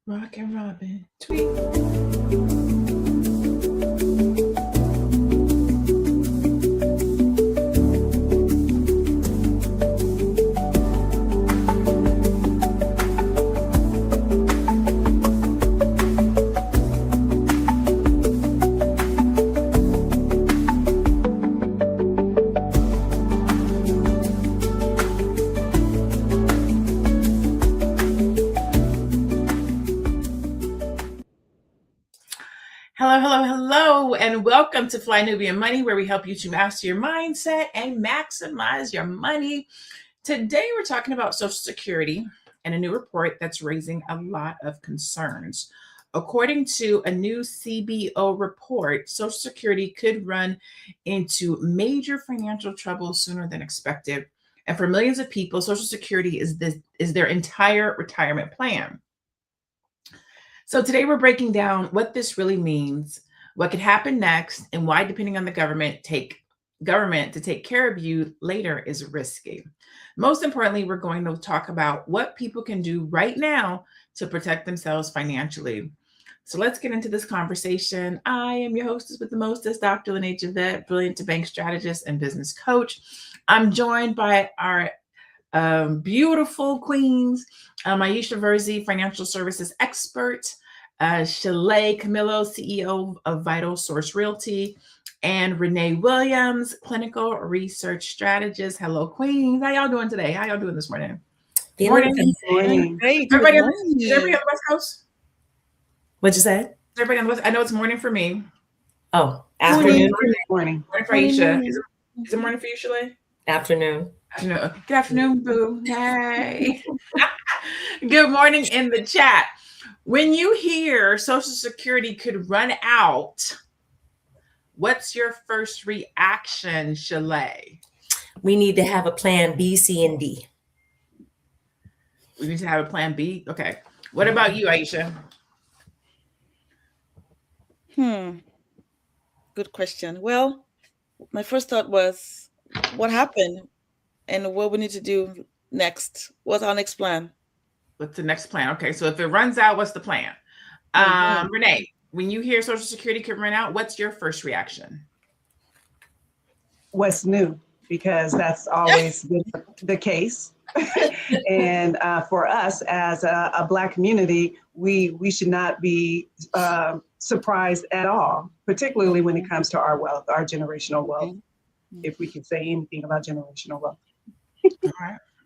Rock and Robin. Tweet. Hello, and welcome to Fly Nubian Money, where we help you to master your mindset and maximize your money. Today, we're talking about Social Security and a new report that's raising a lot of concerns. According to a new CBO report, Social Security could run into major financial trouble sooner than expected. And for millions of people, Social Security is their entire retirement plan. So today we're breaking down what this really means, what could happen next, and why, depending on the government to take care of you later is risky. Most importantly, we're going to talk about what people can do right now to protect themselves financially. So let's get into this conversation. I am your hostess with the mostest, Dr. Lene Javette, brilliant bank strategist and business coach. I'm joined by our beautiful queens, Aisha Verzi, financial services expert, Shalay Camillo, CEO of Vital Source Realty, and Renee Williams, clinical research strategist. Hello, queens. How y'all doing today? How y'all doing this morning? Morning. Great. Everybody on the West Coast? What'd you say? Is everybody on the West? I know it's morning for me. Oh, afternoon. Morning for Aisha. Is it morning for you, Shalay? Afternoon. Good afternoon, boo. Hey. Good morning in the chat. When you hear Social Security could run out, what's your first reaction, Shalay? We need to have a plan B, C, and D. We need to have a plan B? Okay. What about you, Aisha? Good question. Well, my first thought was, what happened and what we need to do next? What's our next plan? What's the next plan? Okay, so if it runs out, what's the plan? Renee, when you hear Social Security could run out, what's your first reaction? What's new? Because that's always been the case. And for us as a Black community, we should not be surprised at all, particularly when it comes to our wealth, our generational wealth, if we can say anything about generational wealth.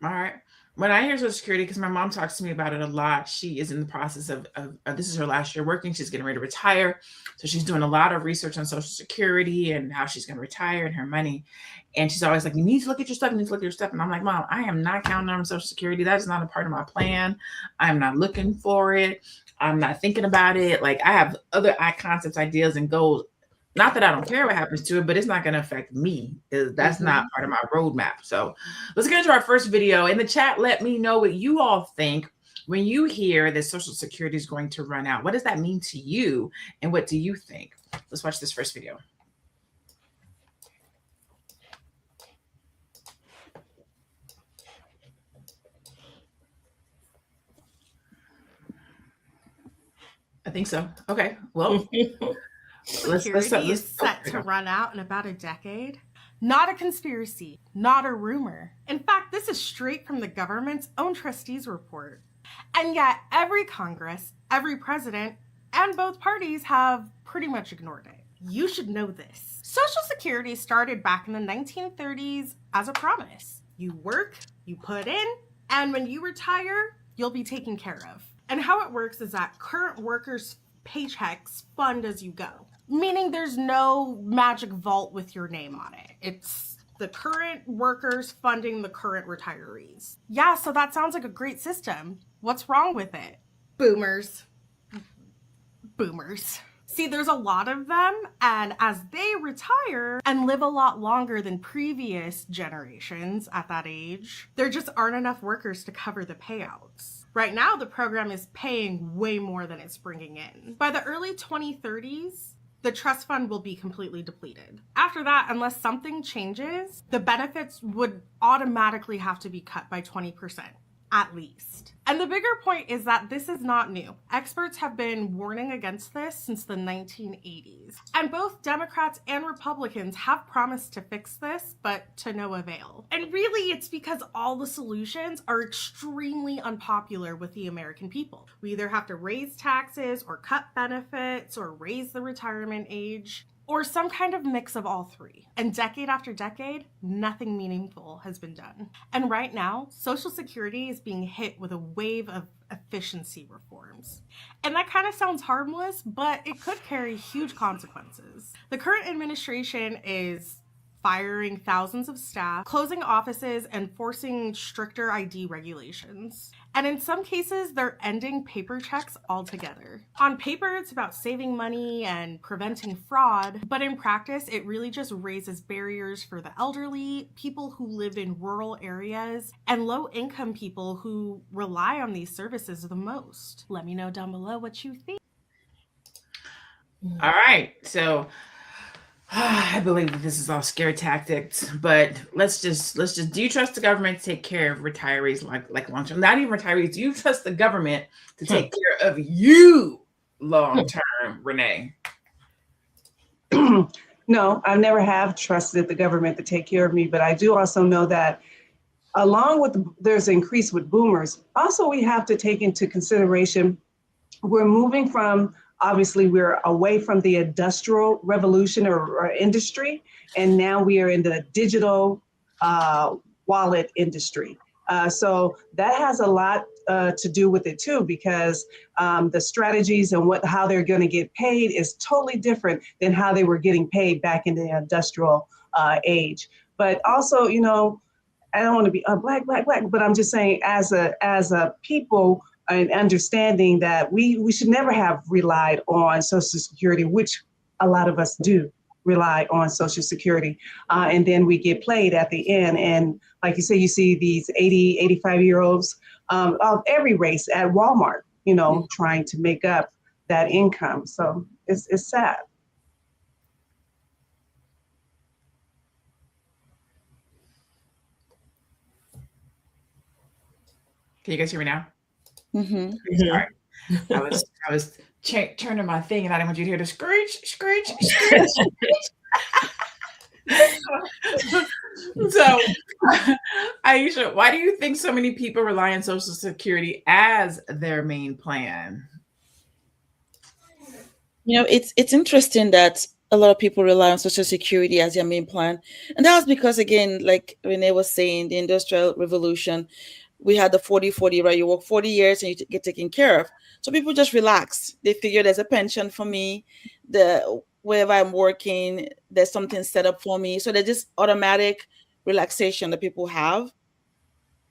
All right. When I hear Social Security, because my mom talks to me about it a lot, she is in the process of this is her last year working. She's getting ready to retire. So she's doing a lot of research on Social Security and how she's going to retire and her money. And she's always like, you need to look at your stuff. You need to look at your stuff. And I'm like, Mom, I am not counting on Social Security. That is not a part of my plan. I'm not looking for it. I'm not thinking about it. Like, I have other concepts, ideas, and goals. Not that I don't care what happens to it, but it's not going to affect me. That's not part of my roadmap. So let's get into our first video. In the chat, let me know what you all think when you hear that Social Security is going to run out. What does that mean to you? And what do you think? Let's watch this first video. I think so. Okay. Well, Security is set to run out in about a decade. Not a conspiracy, not a rumor. In fact, this is straight from the government's own trustees report. And yet, every Congress, every president, and both parties have pretty much ignored it. You should know this. Social Security started back in the 1930s as a promise. You work, you put in, and when you retire, you'll be taken care of. And how it works is that current workers' paychecks fund as you go, meaning there's no magic vault with your name on it. It's the current workers funding the current retirees. Yeah, so that sounds like a great system. What's wrong with it? Boomers. See, there's a lot of them, and as they retire and live a lot longer than previous generations at that age, there just aren't enough workers to cover the payouts. Right now, the program is paying way more than it's bringing in. By the early 2030s, the trust fund will be completely depleted. After that, unless something changes, the benefits would automatically have to be cut by 20%. at least. And the bigger point is that this is not new. Experts have been warning against this since the 1980s. And both Democrats and Republicans have promised to fix this, but to no avail. And really, it's because all the solutions are extremely unpopular with the American people. We either have to raise taxes or cut benefits or raise the retirement age, or some kind of mix of all three. And decade after decade, nothing meaningful has been done. And right now, Social Security is being hit with a wave of efficiency reforms. And that kind of sounds harmless, but it could carry huge consequences. The current administration is firing thousands of staff, closing offices, and forcing stricter ID regulations. And in some cases, they're ending paper checks altogether. On paper, it's about saving money and preventing fraud, but in practice, it really just raises barriers for the elderly, people who live in rural areas, and low-income people who rely on these services the most. Let me know down below what you think. All right, so I believe that this is all scare tactics, but let's just do you trust the government to take care of retirees like long term? Not even retirees. Do you trust the government to take care of you long term, Renee? No, I never have trusted the government to take care of me, but I do also know that along with there's an increase with boomers. Also, we have to take into consideration we're moving from, obviously, we're away from the industrial revolution or industry, and now we are in the digital wallet industry. So that has a lot to do with it too, because the strategies and how they're going to get paid is totally different than how they were getting paid back in the industrial age. But also, you know, I don't want to be black, but I'm just saying, as a people, and understanding that we should never have relied on Social Security, which a lot of us do rely on Social Security. And then we get played at the end. And like you say, you see these 80, 85-year-olds of every race at Walmart, you know, trying to make up that income. So it's sad. Can you guys hear me now? Mm-hmm. Sorry. I was turning my thing, and I didn't want you to hear the screech. So, Aisha, why do you think so many people rely on Social Security as their main plan? You know, it's interesting that a lot of people rely on Social Security as their main plan. And that was because, again, like Renee was saying, the Industrial Revolution, we had the 40-40, right? You work 40 years and you get taken care of. So people just relax. They figure there's a pension for me. Wherever I'm working, there's something set up for me. So there's just automatic relaxation that people have.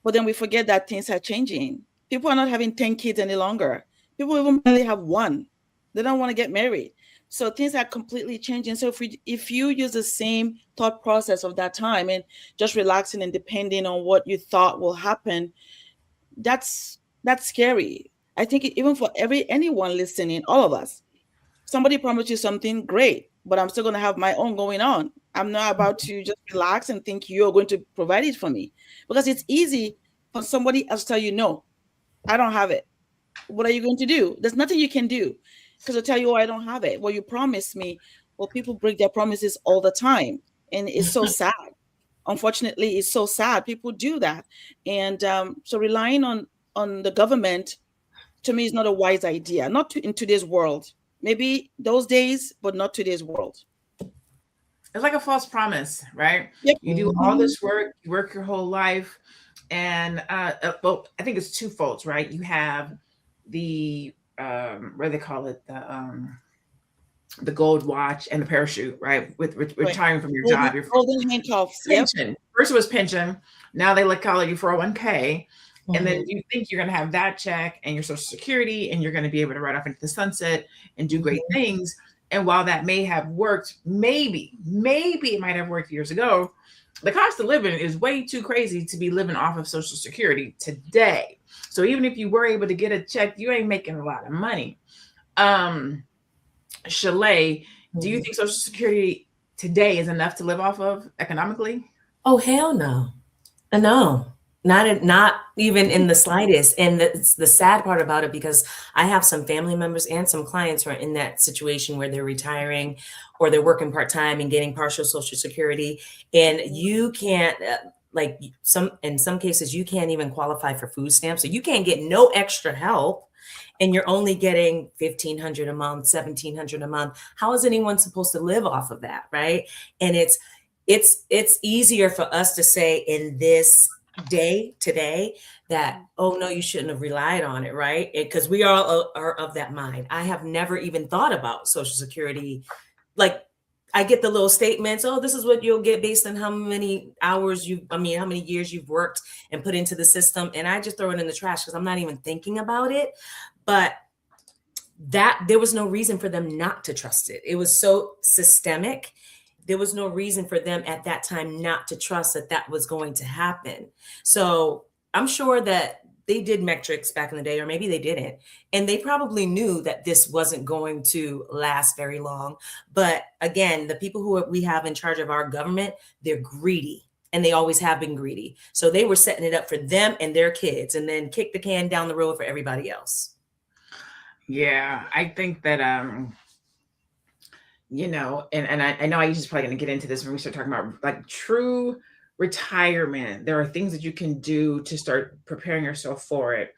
But then we forget that things are changing. People are not having 10 kids any longer. People even only have one. They don't want to get married. So things are completely changing. So if you use the same thought process of that time and just relaxing and depending on what you thought will happen, that's scary. I think even for anyone listening, all of us, somebody promised you something great, but I'm still going to have my own going on. I'm not about to just relax and think you're going to provide it for me, because it's easy for somebody else to tell you, no, I don't have it. What are you going to do? There's nothing you can do, because they'll tell you, oh, I don't have it. Well, you promised me. Well, people break their promises all the time. And it's so sad. Unfortunately, it's so sad. People do that. And so relying on the government, to me, is not a wise idea. Not in today's world. Maybe those days, but not today's world. It's like a false promise, right? Yep. You do all this work, you work your whole life. And well, I think it's twofold, right? You have the what do they call it? The gold watch and the parachute, right? With retiring from your job. Your golden handcuffs. Pension. Yep. First it was pension. Now they call it your 401k. And then you think you're going to have that check and your Social Security, and you're going to be able to ride off into the sunset and do great things. And while that may have worked, maybe it might have worked years ago, the cost of living is way too crazy to be living off of Social Security today. So even if you were able to get a check, you ain't making a lot of money. Shalay, do you think Social Security today is enough to live off of economically? Oh, hell no. No. Not even in the slightest. And the sad part about it, because I have some family members and some clients who are in that situation where they're retiring or they're working part-time and getting partial Social Security, and you can't like in some cases you can't even qualify for food stamps, so you can't get no extra help, and you're only getting $1,500 a month, $1,700 a month. How is anyone supposed to live off of that, right? And it's easier for us to say in this day today that, oh no, you shouldn't have relied on it, right? Because we all are of that mind. I have never even thought about Social Security. Like, I get the little statements, oh, this is what you'll get based on how many hours how many years you've worked and put into the system, and I just throw it in the trash because I'm not even thinking about it. But that there was no reason for them not to trust it. It was so systemic. There was no reason for them at that time not to trust that that was going to happen. So I'm sure that they did metrics back in the day, or maybe they didn't. And they probably knew that this wasn't going to last very long. But again, the people who we have in charge of our government, they're greedy, and they always have been greedy. So they were setting it up for them and their kids, and then kick the can down the road for everybody else. Yeah, I think that, and I know I just probably going to get into this when we start talking about like true retirement. There are things that you can do to start preparing yourself for it.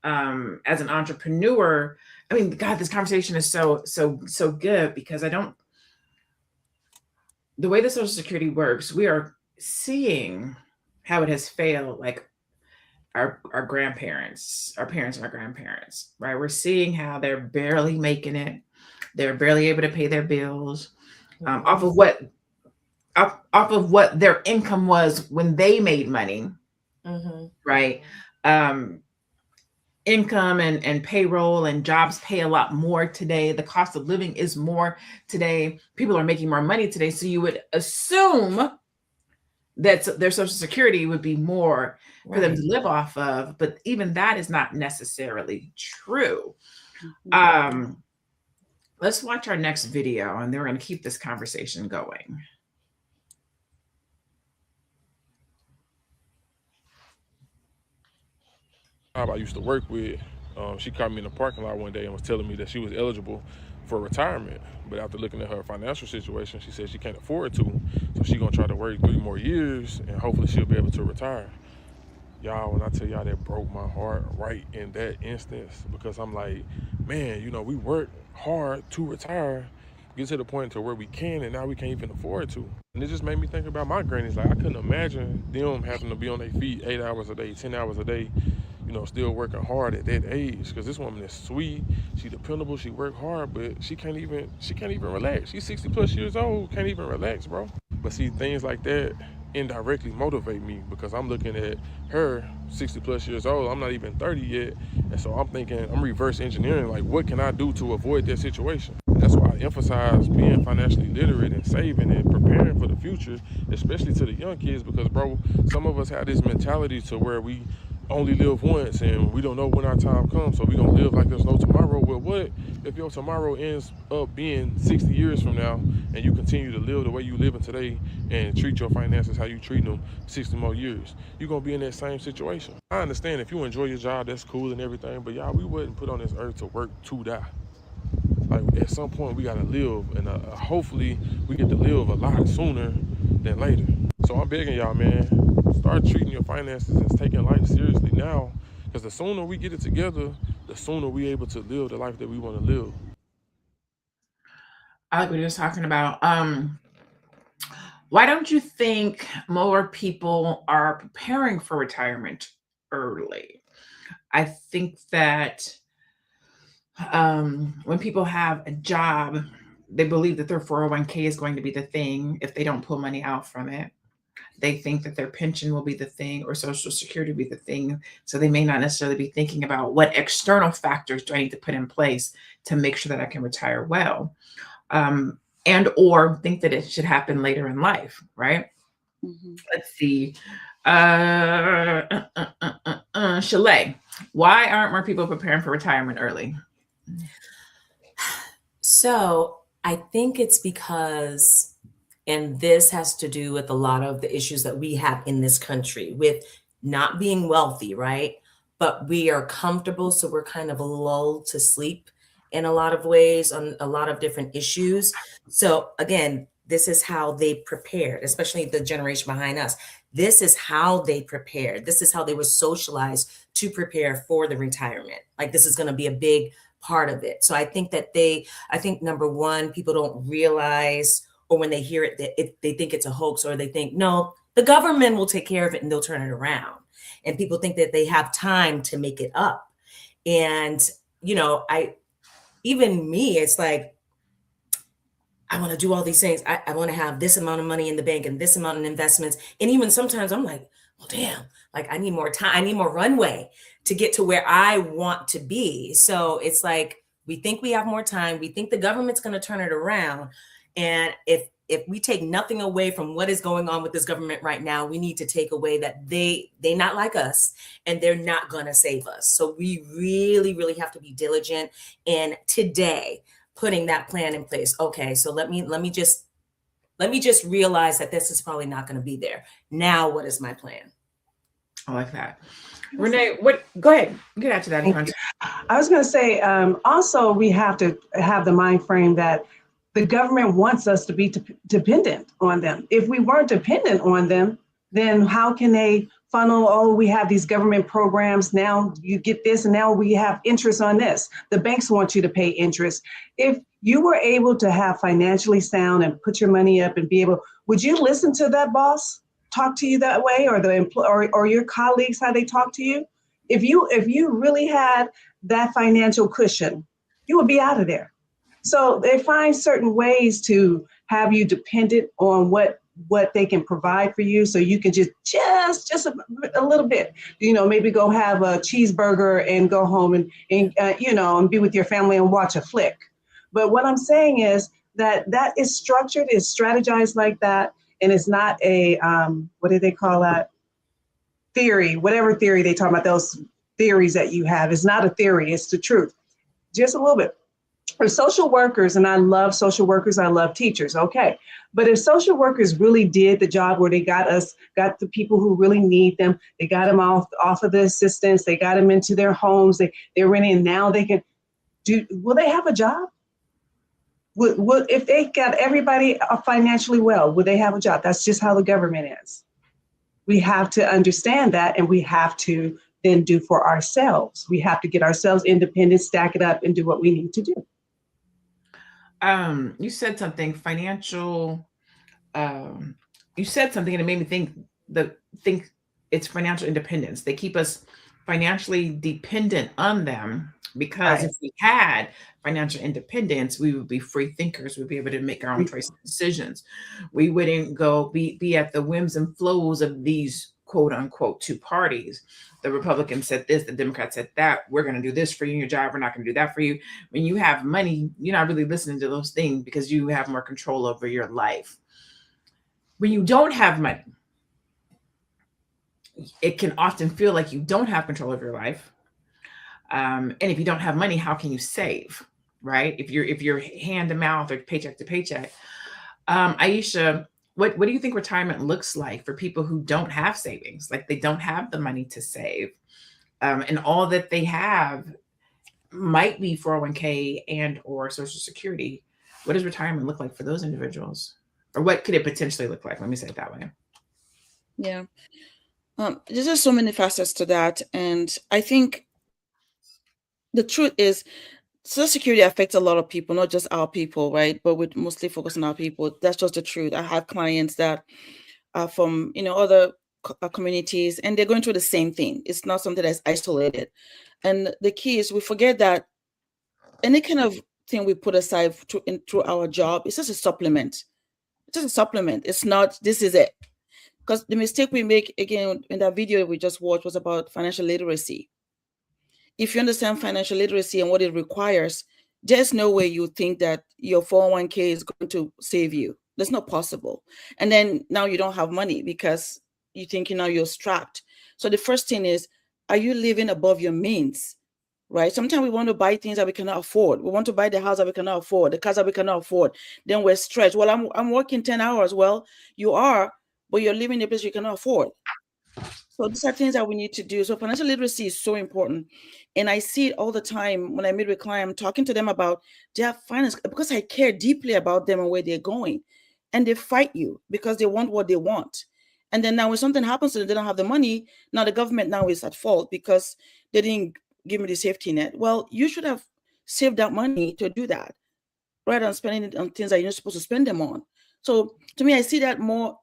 As an entrepreneur, I mean, God, this conversation is so good, because the way the Social Security works, we are seeing how it has failed, like our grandparents, our parents and our grandparents, right? We're seeing how they're barely making it. They're barely able to pay their bills off of what their income was when they made money, right? Income and payroll and jobs pay a lot more today. The cost of living is more today. People are making more money today. So you would assume that their Social Security would be more for them to live off of. But even that is not necessarily true. Let's watch our next video, and then we're going to keep this conversation going. I used to work with, she caught me in the parking lot one day and was telling me that she was eligible for retirement. But after looking at her financial situation, she said she can't afford to. So she's going to try to work 3 more years, and hopefully she'll be able to retire. Y'all, when I tell y'all, that broke my heart right in that instance, because I'm like, man, we work hard to retire, get to the point to where we can, and now we can't even afford to. And it just made me think about my grannies. Like, I couldn't imagine them having to be on their feet 8 hours a day, 10 hours a day, still working hard at that age. Because this woman is sweet, she dependable, she work hard, but she can't even relax. She's 60 plus years old, can't even relax, bro. But see, things like that indirectly motivate me, because I'm looking at her 60 plus years old. I'm not even 30 yet. And so I'm thinking, I'm reverse engineering, like, what can I do to avoid that situation? That's why I emphasize being financially literate and saving and preparing for the future, especially to the young kids, because, bro, some of us have this mentality to where we only live once and we don't know when our time comes, so we're going to live like there's no tomorrow. Well, what if your tomorrow ends up being 60 years from now, and you continue to live the way you living today and treat your finances how you treat them 60 more years? You're going to be in that same situation. I understand if you enjoy your job, that's cool and everything, but y'all, we wasn't put on this earth to work to die. Like, at some point we got to live, and hopefully we get to live a lot sooner than later. So I'm begging y'all, man, start treating your finances and taking life seriously now, because the sooner we get it together, the sooner we're able to live the life that we want to live. I like what he was talking about. Why don't you think more people are preparing for retirement early? I think that when people have a job, they believe that their 401k is going to be the thing if they don't pull money out from it. They think that their pension will be the thing, or Social Security will be the thing. So they may not necessarily be thinking about what external factors do I need to put in place to make sure that I can retire well, and or think that it should happen later in life, right? Let's see. Shalay, why aren't more people preparing for retirement early? So I think it's because, and this has to do with a lot of the issues that we have in this country with not being wealthy, right? But we are comfortable, so we're kind of lulled to sleep in a lot of ways on a lot of different issues. So again, this is how they prepared, especially the generation behind us. This is how they prepared. This is how they were socialized to prepare for the retirement. Like, this is going to be a big part of it. So I think number one, people don't realize, or when they hear it, they think it's a hoax, or they think, no, the government will take care of it and they'll turn it around. And people think that they have time to make it up. And, even me, it's like, I want to do all these things. I want to have this amount of money in the bank and this amount in investments. And even sometimes I'm like, well, damn, like I need more time. I need more runway to get to where I want to be. So it's like, we think we have more time. We think the government's going to turn it around. And if we take nothing away from what is going on with this government right now, we need to take away that they not like us and they're not going to save us. So we really, really have to be diligent. And today, putting that plan in place. Okay, so let me just realize that this is probably not going to be there. Now, what is my plan? I like that. Renee, go ahead. Get out to that. I was going to say, also, we have to have the mind frame that the government wants us to be dependent on them. If we weren't dependent on them, then how can they funnel, oh, we have these government programs, now you get this, and now we have interest on this. The banks want you to pay interest. If you were able to have financially sound and put your money up and be able, would you listen to that boss talk to you that way, or or your colleagues, how they talk to you? If you really had that financial cushion, you would be out of there. So they find certain ways to have you dependent on what they can provide for you, so you can just a little bit, maybe go have a cheeseburger and go home and be with your family and watch a flick. But what I'm saying is that is structured, is strategized like that, and it's not a what do they call that? Theory, whatever theory they talk about, those theories that you have. It's not a theory, it's the truth. Just a little bit. For social workers, and I love social workers, I love teachers, okay. But if social workers really did the job where they got the people who really need them, they got them off of the assistance, they got them into their homes, they're renting, and now they can will they have a job? Would if they got everybody financially well, would they have a job? That's just how the government is. We have to understand that, and we have to then do for ourselves. We have to get ourselves independent, stack it up, and do what we need to do. You said something financial. You said something, and it made me think it's financial independence. They keep us financially dependent on them, because if we had financial independence, we would be free thinkers. We'd be able to make our own choices and decisions. We wouldn't go be at the whims and flows of these quote unquote two parties. The Republicans said this, the Democrats said that. We're going to do this for you in your job. We're not going to do that for you. When you have money, you're not really listening to those things because you have more control over your life. When you don't have money, it can often feel like you don't have control of your life. And if you don't have money, how can you save, right? If you're hand to mouth or paycheck to paycheck. Aisha, what do you think retirement looks like for people who don't have savings? Like, they don't have the money to save, and all that they have might be 401k and or Social Security. What does retirement look like for those individuals? Or what could it potentially look like? Let me say it that way. Yeah. There's just so many facets to that. And I think the truth is, Social Security affects a lot of people, not just our people, right? But we mostly focus on our people. That's just the truth. I have clients that are from, other communities, and they're going through the same thing. It's not something that's isolated. And the key is we forget that any kind of thing we put aside through our job, it's just a supplement. It's just a supplement. It's not, this is it. Because the mistake we make, again, in that video we just watched was about financial literacy. If you understand financial literacy and what it requires, there's no way you think that your 401k is going to save you. That's not possible. And then now you don't have money because you think you're strapped. So the first thing is, are you living above your means? Right? Sometimes we want to buy things that we cannot afford. We want to buy the house that we cannot afford, the cars that we cannot afford. Then we're stretched. Well, I'm working 10 hours. Well, you are, but you're living in a place you cannot afford. So these are things that we need to do. So financial literacy is so important. And I see it all the time when I meet with clients, I'm talking to them about their finance because I care deeply about them and where they're going. And they fight you because they want what they want. And then now when something happens to them, they don't have the money. Now the government now is at fault because they didn't give me the safety net. Well, you should have saved that money to do that rather than spending it on things that you're not supposed to spend them on. So to me, I see that more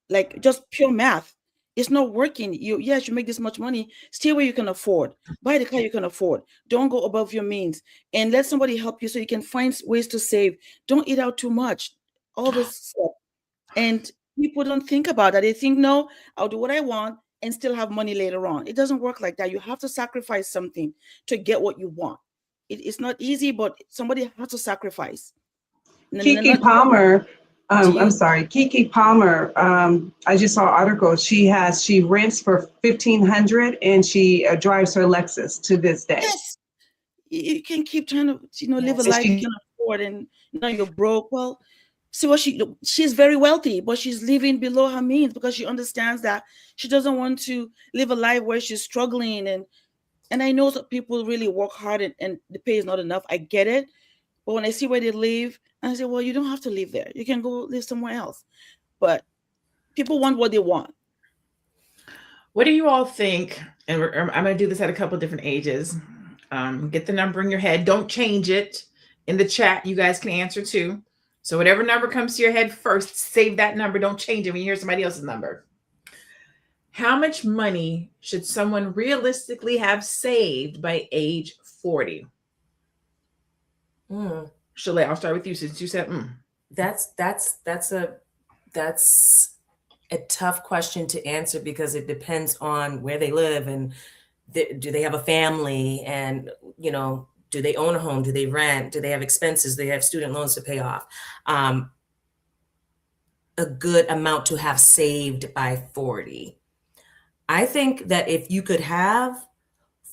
like just pure math. It's not working. Yes, you make this much money, stay where you can afford. Buy the car you can afford. Don't go above your means. And let somebody help you so you can find ways to save. Don't eat out too much. All this stuff. And people don't think about that. They think, no, I'll do what I want and still have money later on. It doesn't work like that. You have to sacrifice something to get what you want. It's not easy, but somebody has to sacrifice. Kiki Palmer, I'm sorry, Kiki Palmer. I just saw an article. She rents for $1,500 and she drives her Lexus to this day. Yes, you can keep trying to live a life you can afford, and now you're broke. Well, see what she's very wealthy, but she's living below her means because she understands that she doesn't want to live a life where she's struggling. And I know that people really work hard and the pay is not enough. I get it. But when I see where they live, I say, well, you don't have to live there. You can go live somewhere else. But people want what they want. What do you all think? And I'm going to do this at a couple different ages. Get the number in your head. Don't change it. In the chat, you guys can answer too. So whatever number comes to your head first, save that number. Don't change it when you hear somebody else's number. How much money should someone realistically have saved by age 40? Chalet, I'll start with you since you said That's a tough question to answer because it depends on where they live and do they have a family, and do they own a home, do they rent, do they have expenses, do they have student loans to pay off. A good amount to have saved by 40. I think that if you could have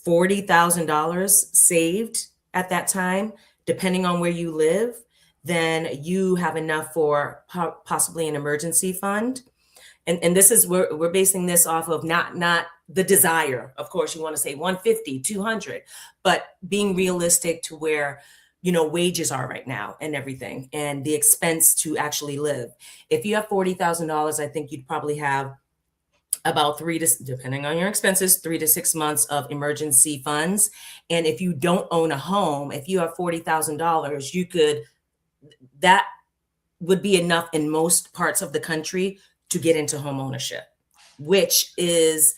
$40,000 saved at that time, depending on where you live, then you have enough for possibly an emergency fund. And this is where we're basing this off of not the desire. Of course, you want to say 150, 200, but being realistic to where wages are right now and everything, and the expense to actually live. If you have $40,000, I think you'd probably have about depending on your expenses, 3 to 6 months of emergency funds. And if you don't own a home, if you have $40,000, that would be enough in most parts of the country to get into home ownership, which has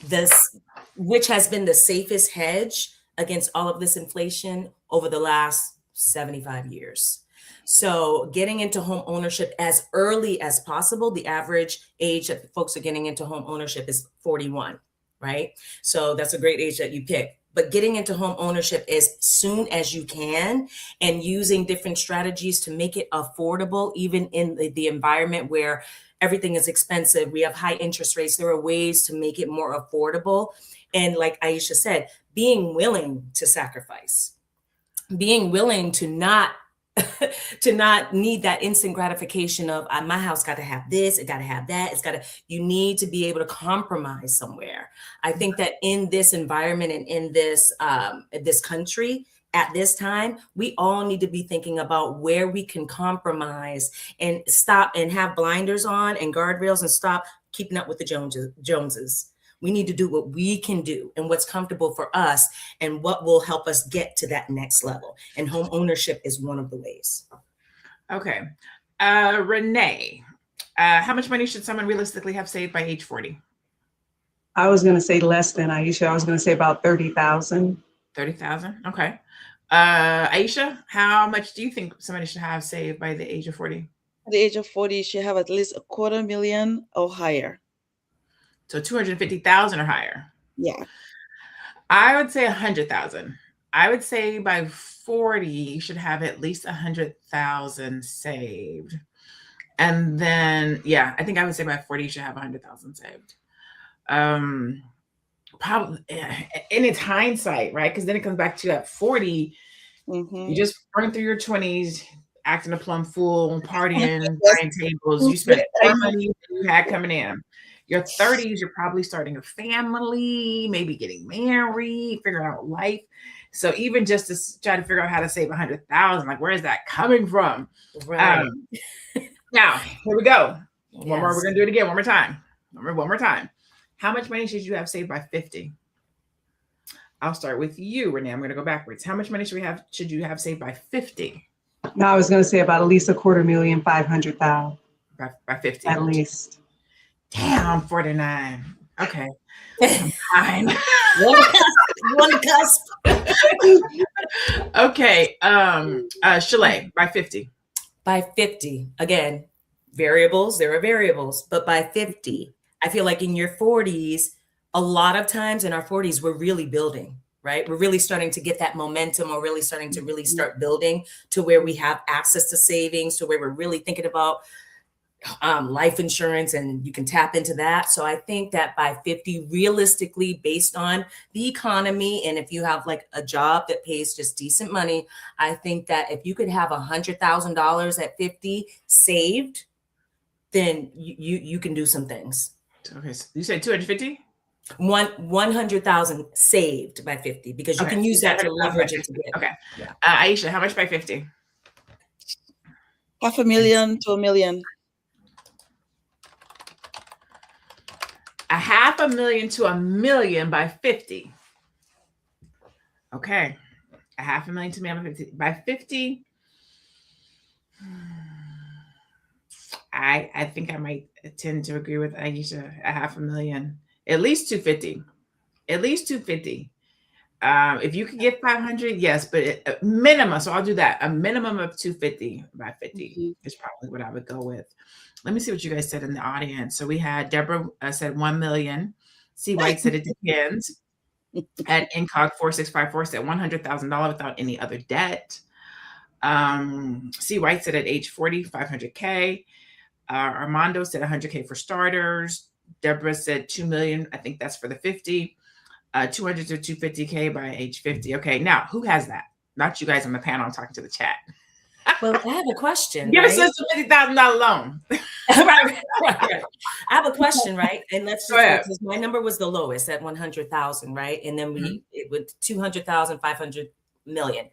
been the safest hedge against all of this inflation over the last 75 years. So getting into home ownership as early as possible, the average age that folks are getting into home ownership is 41, right? So that's a great age that you pick. But getting into home ownership as soon as you can and using different strategies to make it affordable, even in the environment where everything is expensive. We have high interest rates. There are ways to make it more affordable. And like Aisha said, being willing to sacrifice, being willing to not need that instant gratification of my house got to have this, it got to have that, you need to be able to compromise somewhere. I think that in this environment and in this country at this time, we all need to be thinking about where we can compromise and stop and have blinders on and guardrails and stop keeping up with the Joneses. We need to do what we can do and what's comfortable for us and what will help us get to that next level. And home ownership is one of the ways. Okay. Renee, how much money should someone realistically have saved by age 40? I was going to say less than Aisha. I was going to say about 30,000. 30,000. Okay. Aisha, how much do you think somebody should have saved by the age of 40? At the age of 40, you should have at least $250,000 or higher. So 250,000 or higher. Yeah. I would say 100,000. I would say by 40, you should have at least 100,000 saved. And then, yeah, I think I would say by 40, you should have 100,000 saved. Probably, and it's hindsight, right? Because then it comes back to at 40, you just burned through your 20s, acting a plum fool, partying, buying tables. You spent more money than you had coming in. Your 30s, you're probably starting a family, maybe getting married, figuring out life. So even just to try to figure out how to save 100,000, like where is that coming from? Right. Now here we go. One more. Yes. We're gonna do it again. One more time. One more time. How much money should you have saved by 50? I'll start with you, Renee. I'm going to go backwards. How much money should you have saved by 50? No, I was going to say about at least $250,000, 500,000. By 50. At least. Damn, 49. Okay. Fine. One cusp. Okay. Chalet, by 50. By 50. Again, variables, there are variables, but by 50, I feel like in your 40s, a lot of times in our 40s, we're really building, right? We're really starting to get that momentum. We're really starting to really start building to where we have access to savings, to where we're really thinking about life insurance, and you can tap into that. So I think that by 50, realistically, based on the economy, and if you have like a job that pays just decent money, I think that if you could have $100,000 at 50 saved, then you can do some things. Okay, so you said 250? 100,000 saved by 50, because you can use that to leverage it to get. Okay. Yeah. Aisha, how much by 50? $500,000 to $1 million. $500,000 to $1 million by 50. Okay. $500,000 to $1 million by 50. I think I might tend to agree with Aisha. $500,000, at least 250. At least 250. If you could get 500, yes, but a minimum. So I'll do that. A minimum of 250 by 50 is probably what I would go with. Let me see what you guys said in the audience. So we had Deborah said 1 million. C. White said it depends. And Incog 4654 said $100,000 without any other debt. C. White said at age 40, 500K. Armando said 100K for starters. Deborah said 2 million. I think that's for the 50. 200 to 250K by age 50. Okay, now who has that? Not you guys on the panel. I'm talking to the chat. Well, I have a question. Give us a $50,000 loan. right. I have a question, right? And let's just because my number was the lowest at 100,000, right? And then it went 200,000, 500 million.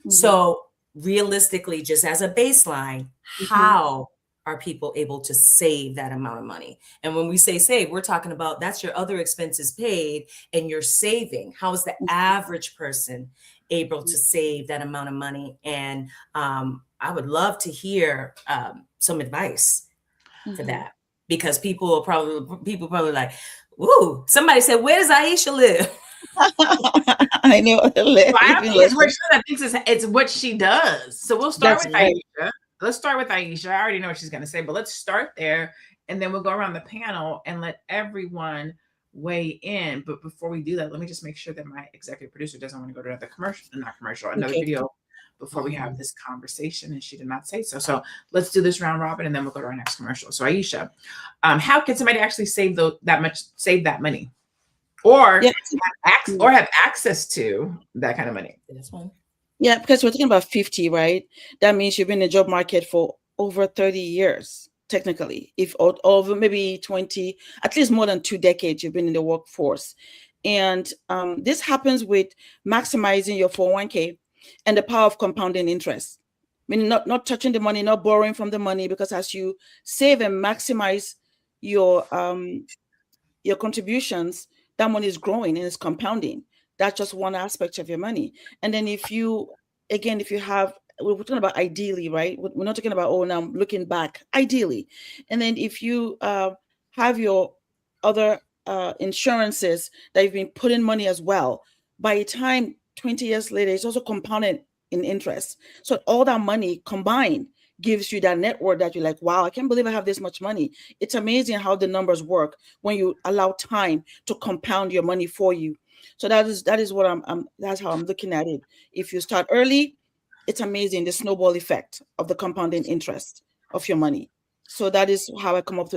So realistically, just as a baseline, how are people able to save that amount of money? And when we say save, we're talking about that's your other expenses paid and you're saving. How is the average person able to save that amount of money? And I would love to hear some advice for that, because people probably like, ooh, somebody said, where does Aisha live? I know. I think it's what it's what she does. So we'll start with Aisha. Let's start with Aisha. I already know what she's going to say, but let's start there. And then we'll go around the panel and let everyone weigh in. But before we do that, let me just make sure that my executive producer doesn't want to go to another video before we have this conversation. And she did not say so. So let's do this round robin and then we'll go to our next commercial. So Aisha, how can somebody actually save that money? Or have access to that kind of money? This one. Yeah, because we're talking about 50, right? That means you've been in the job market for over 30 years, technically. If over maybe 20, at least more than 2 decades, you've been in the workforce. And this happens with maximizing your 401k and the power of compounding interest. Meaning not touching the money, not borrowing from the money, because as you save and maximize your contributions, that money is growing and it's compounding. That's just one aspect of your money. And then if you have, we're talking about ideally, right? We're not talking about, oh, now I'm looking back, ideally. And then if you have your other insurances that you've been putting money as well, by the time 20 years later, it's also compounded in interest. So all that money combined gives you that net worth that you're like, wow, I can't believe I have this much money. It's amazing how the numbers work when you allow time to compound your money for you. So that is what that's how I'm looking at it. If you start early, it's amazing, the snowball effect of the compounding interest of your money. So that is how I come up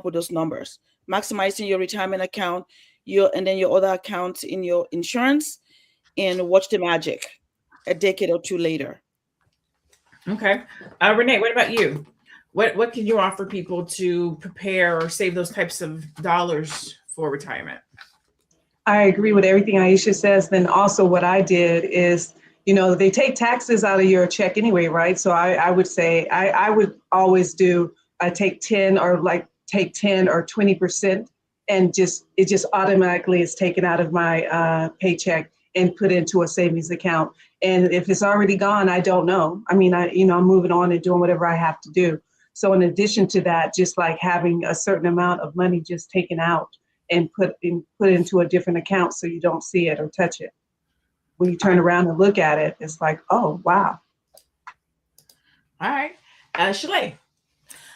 with those numbers. Maximizing your retirement account, and then your other accounts in your insurance, and watch the magic a decade or two later. Okay. Renee, what about you? What can you offer people to prepare or save those types of dollars for retirement? I agree with everything Aisha says. Then also what I did is, they take taxes out of your check anyway, right? So I would say I would always do take 10 or 20%, and it just automatically is taken out of my paycheck and put into a savings account. And if it's already gone, I don't know. I mean, I'm moving on and doing whatever I have to do. So in addition to that, just like having a certain amount of money just taken out and put into a different account so you don't see it or touch it. When you turn around and look at it, it's like, oh, wow. All right. Shalay.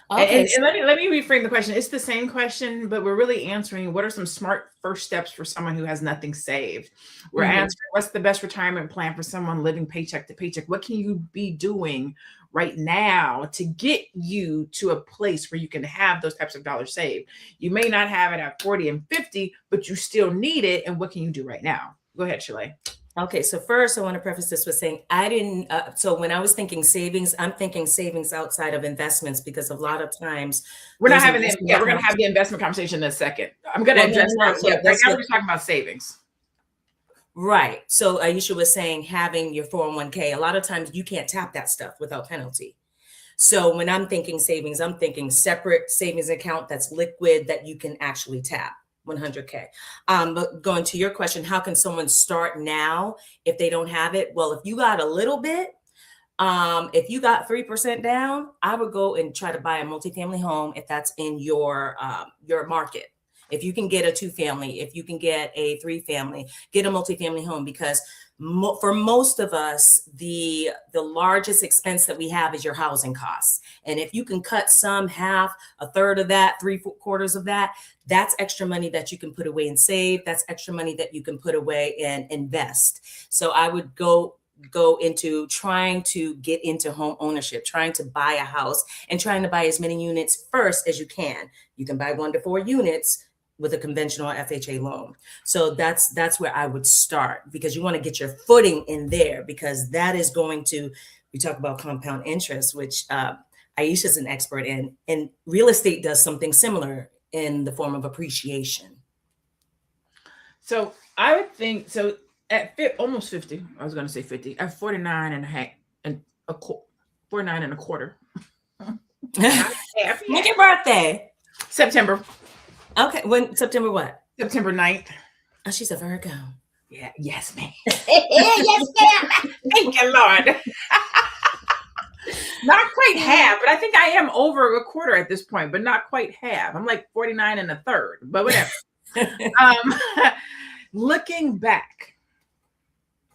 Okay. And let me reframe the question. It's the same question, but we're really answering what are some smart first steps for someone who has nothing saved? We're answering what's the best retirement plan for someone living paycheck to paycheck? What can you be doing right now to get you to a place where you can have those types of dollars saved? You may not have it at 40 and 50, but you still need it. And what can you do right now? Go ahead, Shalay. Okay, so first I want to preface this with saying I didn't, so when I was thinking savings, I'm thinking savings outside of investments, because a lot of times we're not having it. Yeah, we're going to have the investment conversation in a second. I'm going to address that. Yeah, right now we're just talking about savings. Right. So Aisha was saying having your 401k, a lot of times you can't tap that stuff without penalty. So when I'm thinking savings, I'm thinking separate savings account that's liquid that you can actually tap. 100K. But going to your question, how can someone start now if they don't have it? Well, if you got a little bit, if you got 3% down, I would go and try to buy a multifamily home if that's in your market. If you can get a 2-family, if you can get a 3-family, get a multifamily home, because for most of us, the largest expense that we have is your housing costs. And if you can cut some, half, a third of that, 3/4 of that, that's extra money that you can put away and save. That's extra money that you can put away and invest. So I would go into trying to get into home ownership, trying to buy a house and trying to buy as many units first as you can. You can buy 1 to 4 units with a conventional FHA loan. So that's where I would start, because you want to get your footing in there, because that is going to, we talk about compound interest, which Aisha's an expert in, and real estate does something similar in the form of appreciation. So I would think, so at almost 50, I was going to say 50, at 49 and a quarter. When's your birthday? September. Okay, when September what? September 9th. Oh, she's a Virgo. Yeah, yes, ma'am. Yes, ma'am. Thank you, Lord. Not quite half, but I think I am over a quarter at this point, but not quite half. I'm like 49 and a third, but whatever. Looking back,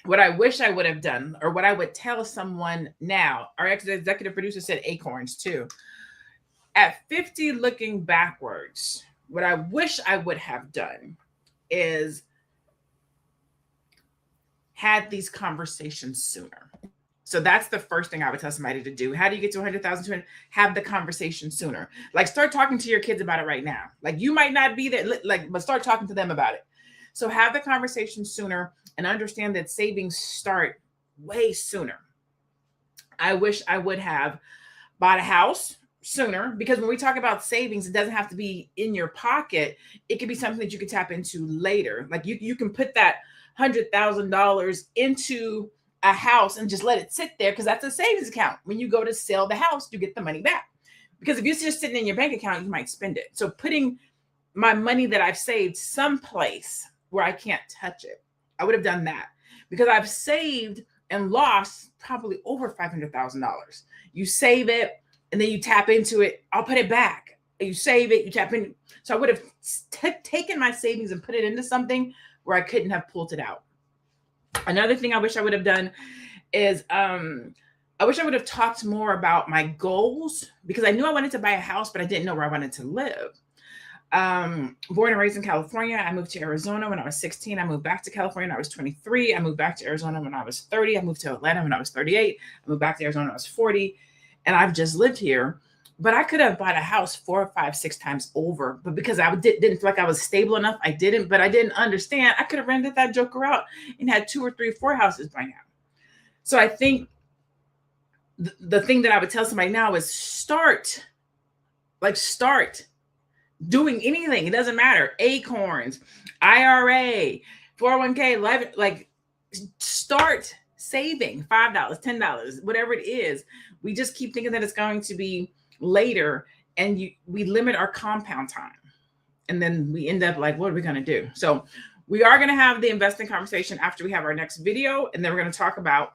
what I wish I would have done, or what I would tell someone now, our executive producer said acorns too. At 50, looking backwards, what I wish I would have done is had these conversations sooner. So that's the first thing I would tell somebody to do. How do you get to 100,000? Have the conversation sooner. Like, start talking to your kids about it right now. Like, you might not be there, but start talking to them about it. So have the conversation sooner and understand that savings start way sooner. I wish I would have bought a house sooner, because when we talk about savings, it doesn't have to be in your pocket. It could be something that you could tap into later. Like, you can put that $100,000 into a house and just let it sit there, because that's a savings account. When you go to sell the house, you get the money back. Because if it's just sitting in your bank account, you might spend it. So putting my money that I've saved someplace where I can't touch it, I would have done that, because I've saved and lost probably over $500,000. You save it and then you tap into it. I'll put it back. You save it, you tap in. So I would have taken my savings and put it into something where I couldn't have pulled it out. Another thing I wish I would have done is I wish I would have talked more about my goals, because I knew I wanted to buy a house, but I didn't know where I wanted to live. Born and raised in California. I moved to Arizona when I was 16. I moved back to California when I was 23. I moved back to Arizona when I was 30. I moved to Atlanta when I was 38. I moved back to Arizona when I was 40. And I've just lived here. But I could have bought a house 4, 5, 6 times over. But because I didn't feel like I was stable enough, I didn't. But I didn't understand. I could have rented that joker out and had 2 or 3 or 4 houses by now. So I think the thing that I would tell somebody now is start Like, start doing anything. It doesn't matter. Acorns, IRA, 401k, life, like, start saving $5, $10, whatever it is. We just keep thinking that it's going to be later, and we limit our compound time. And then we end up like, what are we going to do? So we are going to have the investing conversation after we have our next video. And then we're going to talk about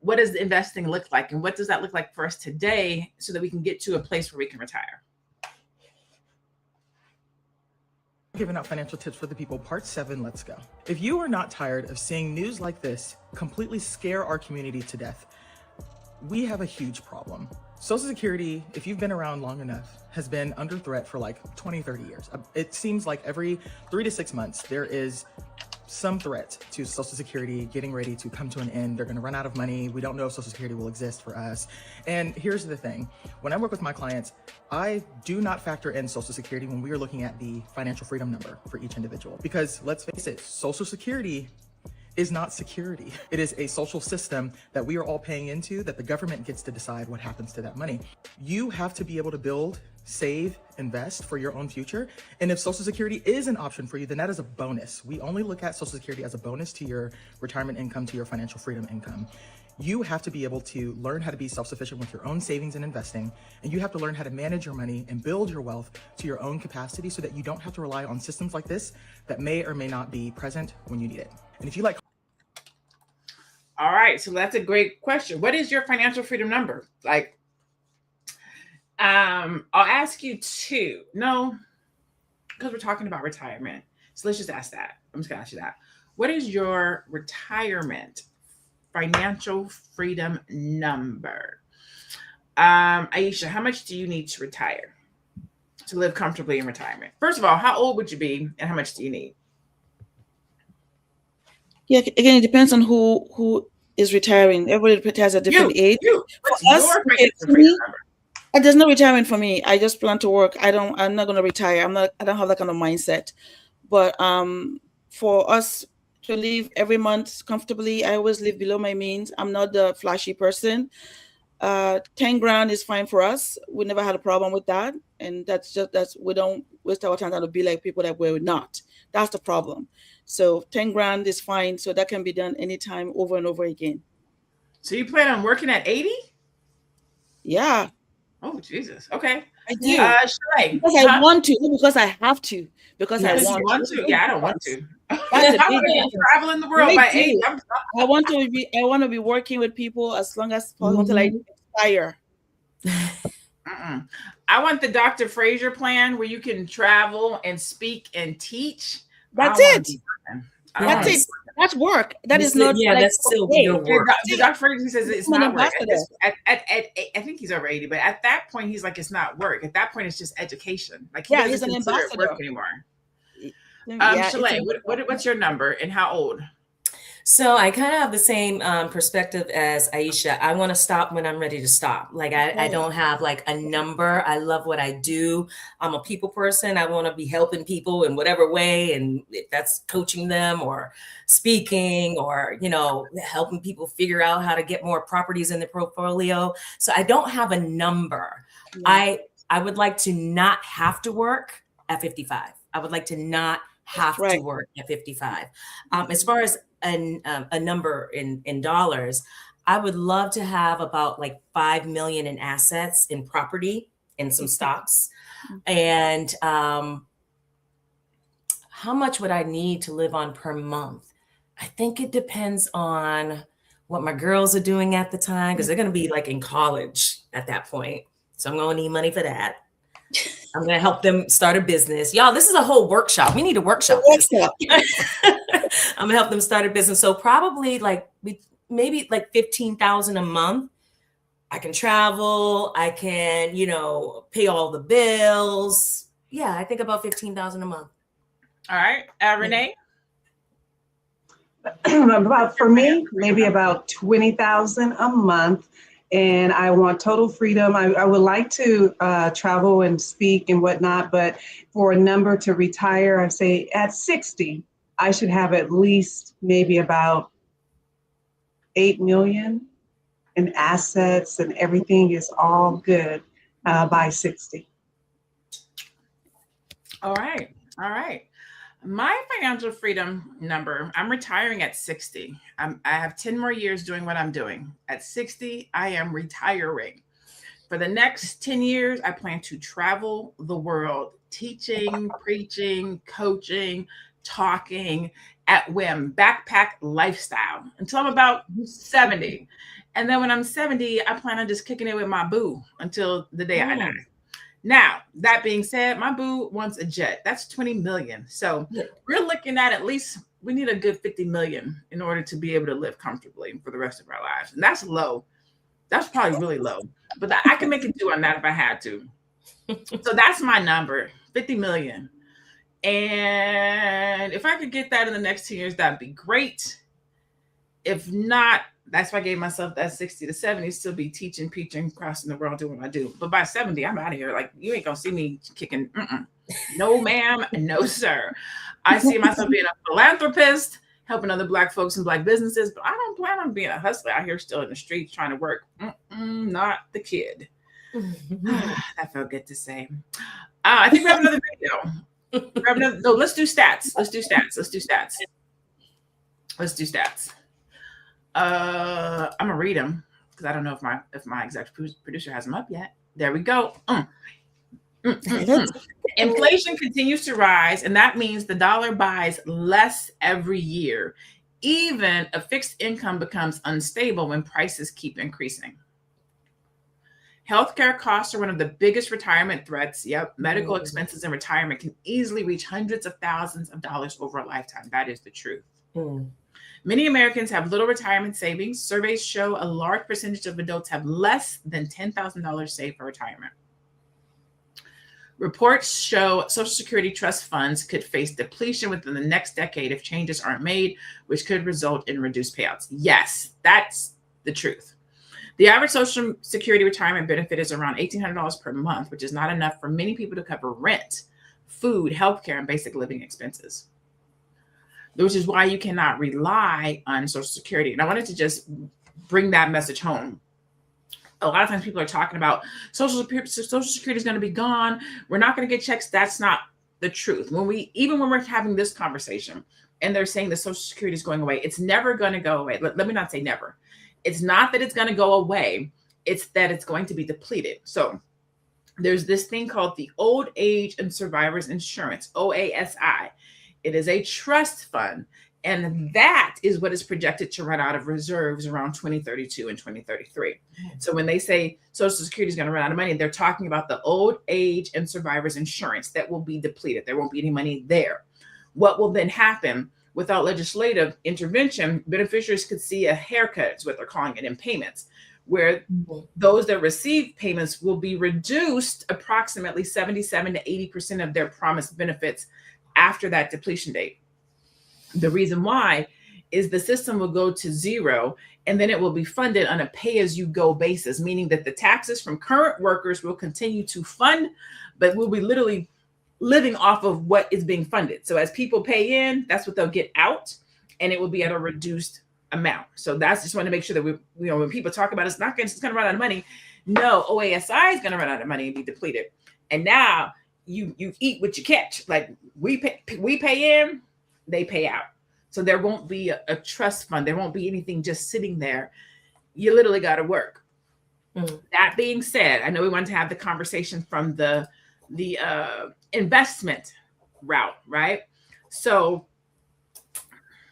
what does the investing look like, and what does that look like for us today, so that we can get to a place where we can retire. Giving out financial tips for the people, part 7, let's go. If you are not tired of seeing news like this completely scare our community to death, we have a huge problem. Social Security, if you've been around long enough, has been under threat for like 20, 30 years. It seems like every 3 to 6 months, there is some threat to Social Security getting ready to come to an end. They're gonna run out of money. We don't know if Social Security will exist for us. And here's the thing, when I work with my clients, I do not factor in Social Security when we are looking at the financial freedom number for each individual. Because let's face it, Social Security is not security. It is a social system that we are all paying into, that the government gets to decide what happens to that money. You have to be able to build, save, invest for your own future. And if Social Security is an option for you, then that is a bonus. We only look at Social Security as a bonus to your retirement income, to your financial freedom income. You have to be able to learn how to be self-sufficient with your own savings and investing, and you have to learn how to manage your money and build your wealth to your own capacity, so that you don't have to rely on systems like this that may or may not be present when you need it. And if you like... All right, so that's a great question. What is your financial freedom number? Like, I'll ask you two. No, because we're talking about retirement. So let's just ask that. I'm just gonna ask you that. What is your retirement financial freedom number? Aisha, how much do you need to retire to live comfortably in retirement? First of all, how old would you be, and how much do you need? Yeah, again, it depends on who is retiring. Everybody has a different age. What's For us, your okay, financial freedom number? there's no retirement for me. I just plan to work. I'm not going to retire. I don't have that kind of mindset. But for us to live every month comfortably, I always live below my means. I'm not the flashy person. 10 grand is fine for us. We never had a problem with that. And that's we don't waste our time to be like people that we're not. That's the problem. So 10 grand is fine. So that can be done anytime, over and over again. So you plan on working at 80? Yeah. Oh, Jesus. Okay. I do. Shalay, because I want to, not because I have to. Because I want to. Yeah, I don't want to. That's I'm going to travel in the world by 80. I want to be working with people as long as possible until I expire. I want the Dr. Fraser plan, where you can travel and speak and teach. That's it. That's it. That's work. That is not. Yeah, that's still your work. Dr. Fraser says it's not work. I think he's over 80, but at that point, he's like, it's not work. At that point, it's just education. Like, he doesn't consider it work anymore. Shalay, what's your number and how old? So I kind of have the same perspective as Aisha. I want to stop when I'm ready to stop. Like, I don't have like a number. I love what I do. I'm a people person. I want to be helping people in whatever way. And if that's coaching them or speaking or, helping people figure out how to get more properties in their portfolio. So I don't have a number. Yeah. I would like to not have to work at 55. I would like to not have to work at 55. As far as a number in dollars, I would love to have about like 5 million in assets in property and some stocks. And how much would I need to live on per month? I think it depends on what my girls are doing at the time, because they're going to be like in college at that point. So I'm going to need money for that. I'm going to help them start a business. Y'all, this is a whole workshop. We need a workshop. I'm going to help them start a business. So probably maybe like 15,000 a month. I can travel. I can, pay all the bills. Yeah, I think about 15,000 a month. All right. Renee? For me, maybe about 20,000 a month. And I want total freedom. I would like to travel and speak and whatnot, but for a number to retire, I say at 60, I should have at least maybe about 8 million in assets, and everything is all good by 60. All right. All right. My financial freedom number, I'm retiring at 60. I have 10 more years doing what I'm doing. At 60, I am retiring. For the next 10 years, I plan to travel the world, teaching, preaching, coaching, talking at whim, backpack lifestyle until I'm about 70. And then when I'm 70, I plan on just kicking it with my boo until the day I die. Now, that being said, my boo wants a jet. That's 20 million. So we're looking at least we need a good 50 million in order to be able to live comfortably for the rest of our lives. And that's low. That's probably really low. But I can make it do on that if I had to. So that's my number, 50 million. And if I could get that in the next 2 years, that'd be great. If not, that's why I gave myself that 60 to 70, still be teaching, preaching, crossing the world, doing what I do. But by 70, I'm out of here. Like, you ain't gonna see me kicking. No, ma'am. No, sir. I see myself being a philanthropist, helping other Black folks and Black businesses, but I don't plan on being a hustler out here still in the streets trying to work. Not the kid. That felt good to say. I think we have another video. No, let's do stats. I'm gonna read them because I don't know if my executive producer has them up yet. There we go. Inflation continues to rise, and that means the dollar buys less every year. Even a fixed income becomes unstable when prices keep increasing. Healthcare costs are one of the biggest retirement threats. Yep, medical expenses in retirement can easily reach hundreds of thousands of dollars over a lifetime. That is the truth. Many Americans have little retirement savings. Surveys show a large percentage of adults have less than $10,000 saved for retirement. Reports show Social Security trust funds could face depletion within the next decade if changes aren't made, which could result in reduced payouts. Yes, that's the truth. The average Social Security retirement benefit is around $1,800 per month, which is not enough for many people to cover rent, food, healthcare, and basic living expenses, which is why you cannot rely on Social Security. And I wanted to just bring that message home. A lot of times people are talking about Social Security is going to be gone. We're not going to get checks. That's not the truth. When we're having this conversation and they're saying the Social Security is going away, it's never going to go away. Let me not say never. It's not that it's going to go away. It's that it's going to be depleted. So there's this thing called the Old Age and Survivors Insurance, OASI. It is a trust fund, and that is what is projected to run out of reserves around 2032 and 2033. So when they say Social Security is going to run out of money, they're talking about the Old Age and Survivors Insurance that will be depleted. There won't be any money there. What will then happen? Without legislative intervention, beneficiaries could see a haircut, is what they're calling it, in payments, where those that receive payments will be reduced approximately 77 to 80% of their promised benefits after that depletion date. The reason why is the system will go to zero, and then it will be funded on a pay-as-you-go basis, meaning that the taxes from current workers will continue to fund, but we'll be literally living off of what is being funded. So as people pay in, that's what they'll get out, and it will be at a reduced amount. So that's just want to make sure that when people talk about it's going to run out of money, no, OASI is going to run out of money and be depleted. And now you eat what you catch. Like we pay in, they pay out. So there won't be a trust fund. There won't be anything just sitting there. You literally got to work. That being said, I know we wanted to have the conversation from the investment route, right? So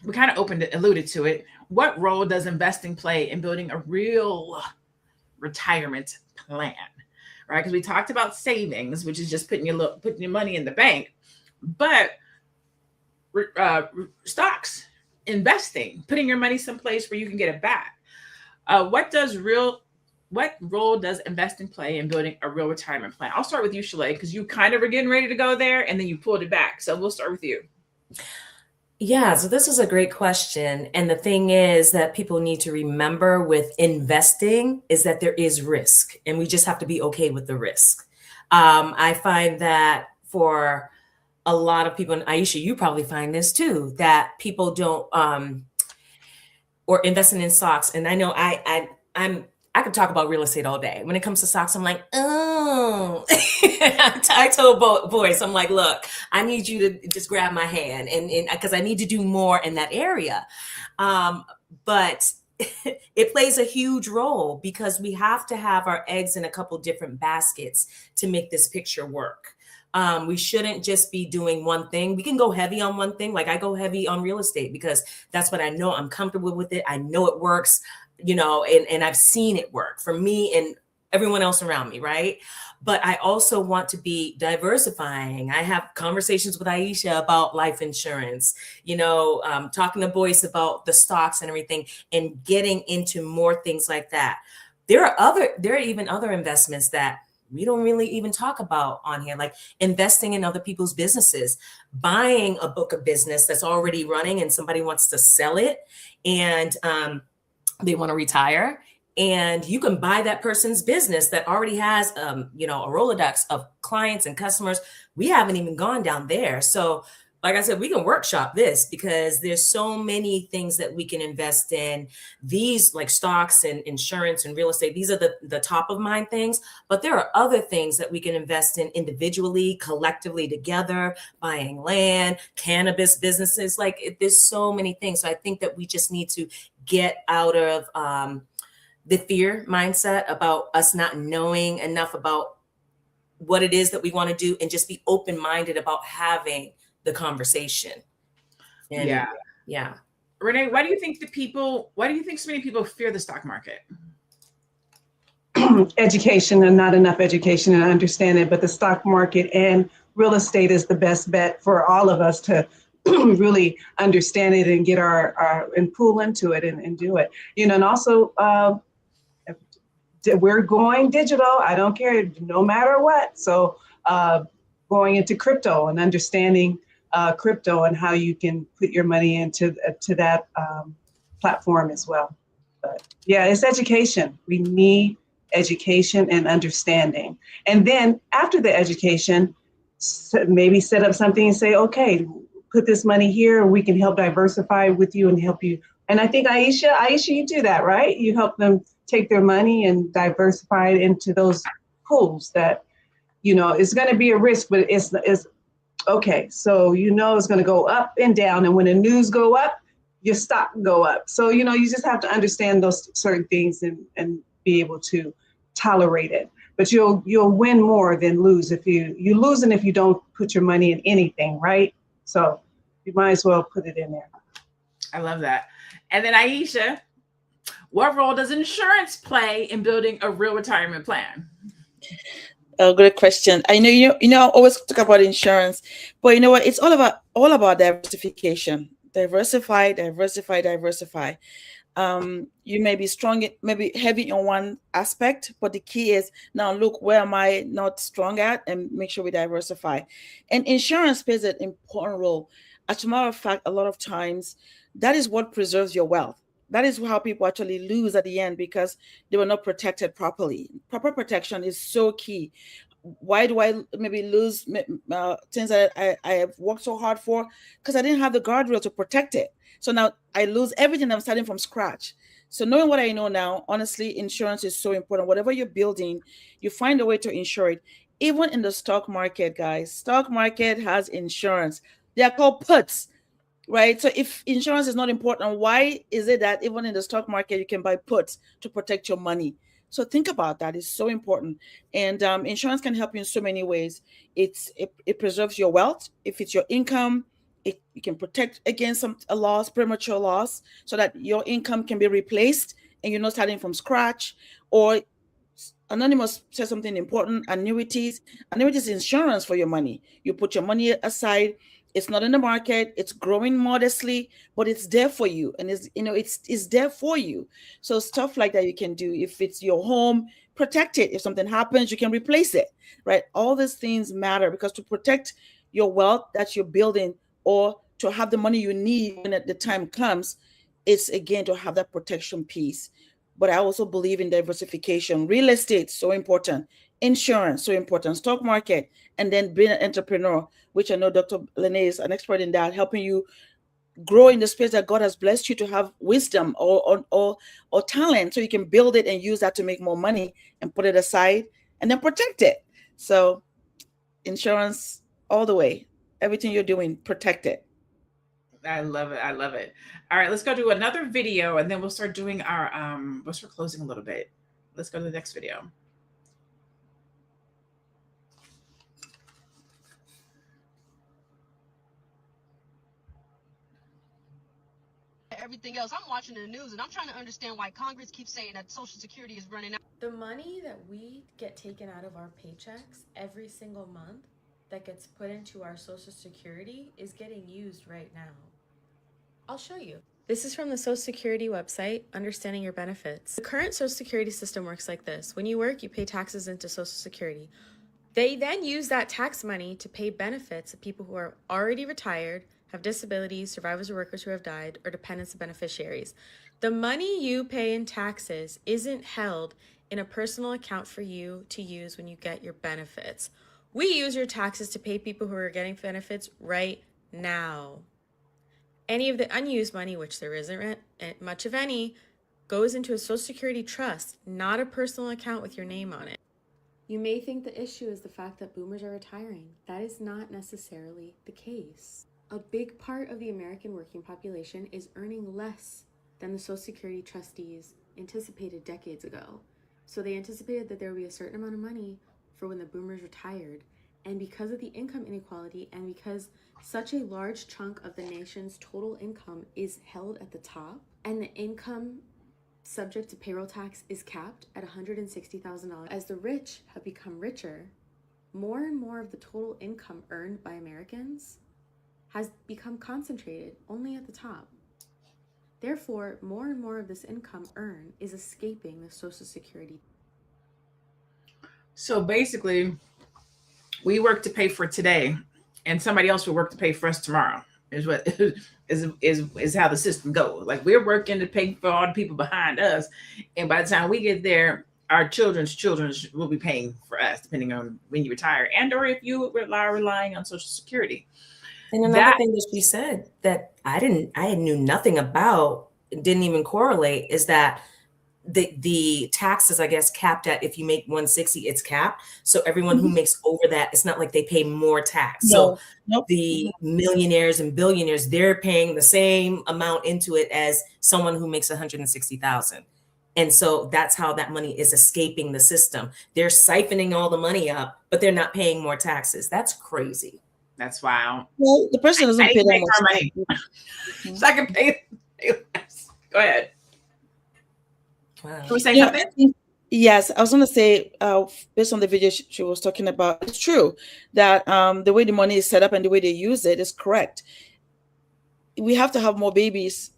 we kind of alluded to it. What role does investing play in building a real retirement plan, right? Because we talked about savings, which is just putting your money in the bank, but stocks, investing, putting your money someplace where you can get it back. What role does investing play in building a real retirement plan? I'll start with you, Shalay, because you kind of were getting ready to go there and then you pulled it back. So we'll start with you. Yeah, so this is a great question. And the thing is that people need to remember with investing is that there is risk, and we just have to be okay with the risk. I find that for a lot of people, and Aisha, you probably find this too, that people don't, or investing in stocks. And I know I could talk about real estate all day. When it comes to stocks, I'm like, oh, no. I told Boyce, I'm like, look, I need you to just grab my hand, and because I need to do more in that area. But it plays a huge role because we have to have our eggs in a couple different baskets to make this picture work. We shouldn't just be doing one thing. We can go heavy on one thing. Like I go heavy on real estate because that's what I know. I'm comfortable with it. I know it works, and I've seen it work for me and everyone else around me, right? But I also want to be diversifying. I have conversations with Aisha about life insurance, talking to Boyce about the stocks and everything, and getting into more things like that. There are even other investments that we don't really even talk about on here, like investing in other people's businesses, buying a book of business that's already running and somebody wants to sell it and they want to retire. And you can buy that person's business that already has, a Rolodex of clients and customers. We haven't even gone down there. So like I said, we can workshop this because there's so many things that we can invest in. These like stocks and insurance and real estate, these are the top of mind things. But there are other things that we can invest in individually, collectively together, buying land, cannabis businesses. Like there's so many things. So I think that we just need to get out of the fear mindset about us not knowing enough about what it is that we want to do and just be open-minded about having the conversation. And yeah. Renee, why do you think so many people fear the stock market? Education and not enough education and understanding, but the stock market and real estate is the best bet for all of us to really understand it and get our and pull into it and do it. And also we're going digital. I don't care, no matter what. So going into crypto and understanding crypto and how you can put your money into that platform as well. But yeah, it's education. We need education and understanding. And then after the education, maybe set up something and say, okay, put this money here and we can help diversify with you and help you. And I think Aisha, you do that, right? You help them take their money and diversify it into those pools that, it's going to be a risk, but it's okay. So, it's going to go up and down. And when the news go up, your stock go up. So, you just have to understand those certain things and be able to tolerate it. But you'll win more than lose if you lose and if you don't put your money in anything, right? So you might as well put it in there. I love that. And then Aisha, what role does insurance play in building a real retirement plan? Oh, good question. I know I always talk about insurance, but you know what? It's all about diversification. Diversify. You may be strong, maybe heavy on one aspect, but the key is now look, where am I not strong at, and make sure we diversify. And insurance plays an important role. As a matter of fact, a lot of times that is what preserves your wealth. That is how people actually lose at the end because they were not protected properly. Proper protection is so key. Why do I maybe lose things that I have worked so hard for? Because I didn't have the guardrail to protect it. So now I lose everything. I'm starting from scratch. So knowing what I know now, honestly, insurance is so important. Whatever you're building, you find a way to insure it. Even in the stock market, guys, stock market has insurance. They are called puts, right? So if insurance is not important, why is it that even in the stock market, you can buy puts to protect your money? So think about that. It's so important. And insurance can help you in so many ways. It preserves your wealth. If it's your income, it can protect against a loss, premature loss, so that your income can be replaced and you're not starting from scratch. Or Anonymous said something important, annuities. Annuities is insurance for your money. You put your money aside. It's not in the market. It's growing modestly, but it's there for you. And it's there for you. So stuff like that you can do. If it's your home, protect it. If something happens, you can replace it, right? All these things matter because to protect your wealth that you're building or to have the money you need when the time comes, it's again to have that protection piece. But I also believe in diversification. Real estate, so important. Insurance, so important. Stock market, and then being an entrepreneur, which I know Dr. Lene is an expert in that, helping you grow in the space that God has blessed you to have wisdom or talent, so you can build it and use that to make more money and put it aside and then protect it. So insurance all the way. Everything you're doing, protect it. I love it. I love it. All right, let's go do another video and then we'll start doing our we'll start closing a little bit. Let's go to the next video. Everything else, I'm watching the news and I'm trying to understand why Congress keeps saying that Social Security is running out. The money that we get taken out of our paychecks every single month that gets put into our Social Security is getting used right now. I'll show you. This is from the Social Security website, Understanding Your Benefits. The current Social Security system works like this. When you work, you pay taxes into Social Security. They then use that tax money to pay benefits of people who are already retired, have disabilities, survivors or workers who have died, or dependents of beneficiaries. The money you pay in taxes isn't held in a personal account for you to use when you get your benefits. We use your taxes to pay people who are getting benefits right now. Any of the unused money, which there isn't much of any, goes into a Social Security trust, not a personal account with your name on it. You may think the issue is the fact that boomers are retiring. That is not necessarily the case. A big part of the American working population is earning less than the Social Security trustees anticipated decades ago. So they anticipated that there would be a certain amount of money for when the boomers retired. And because of the income inequality and because such a large chunk of the nation's total income is held at the top and the income subject to payroll tax is capped at $160,000. As the rich have become richer, more and more of the total income earned by Americans has become concentrated only at the top. Therefore, more and more of this income earned is escaping the Social Security. So basically, we work to pay for today, and somebody else will work to pay for us tomorrow. Is what is how the system goes. Like, we're working to pay for all the people behind us, and by the time we get there, our children's children will be paying for us, depending on when you retire and or if you are relying on Social Security. And another thing that she said that I knew nothing about, didn't even correlate, is that the taxes, I guess, capped at, if you make 160, it's capped. So everyone who makes over that, it's not like they pay more tax. So the millionaires and billionaires, they're paying the same amount into it as someone who makes 160,000. And so that's how that money is escaping the system. They're siphoning all the money up, but they're not paying more taxes. That's crazy. That's wild. Well, the person doesn't pay that much money. So I can pay less. Go ahead. Wow. Can we say something? Yes, I was going to say, based on the video she was talking about, it's true that the way the money is set up and the way they use it is correct. We have to have more babies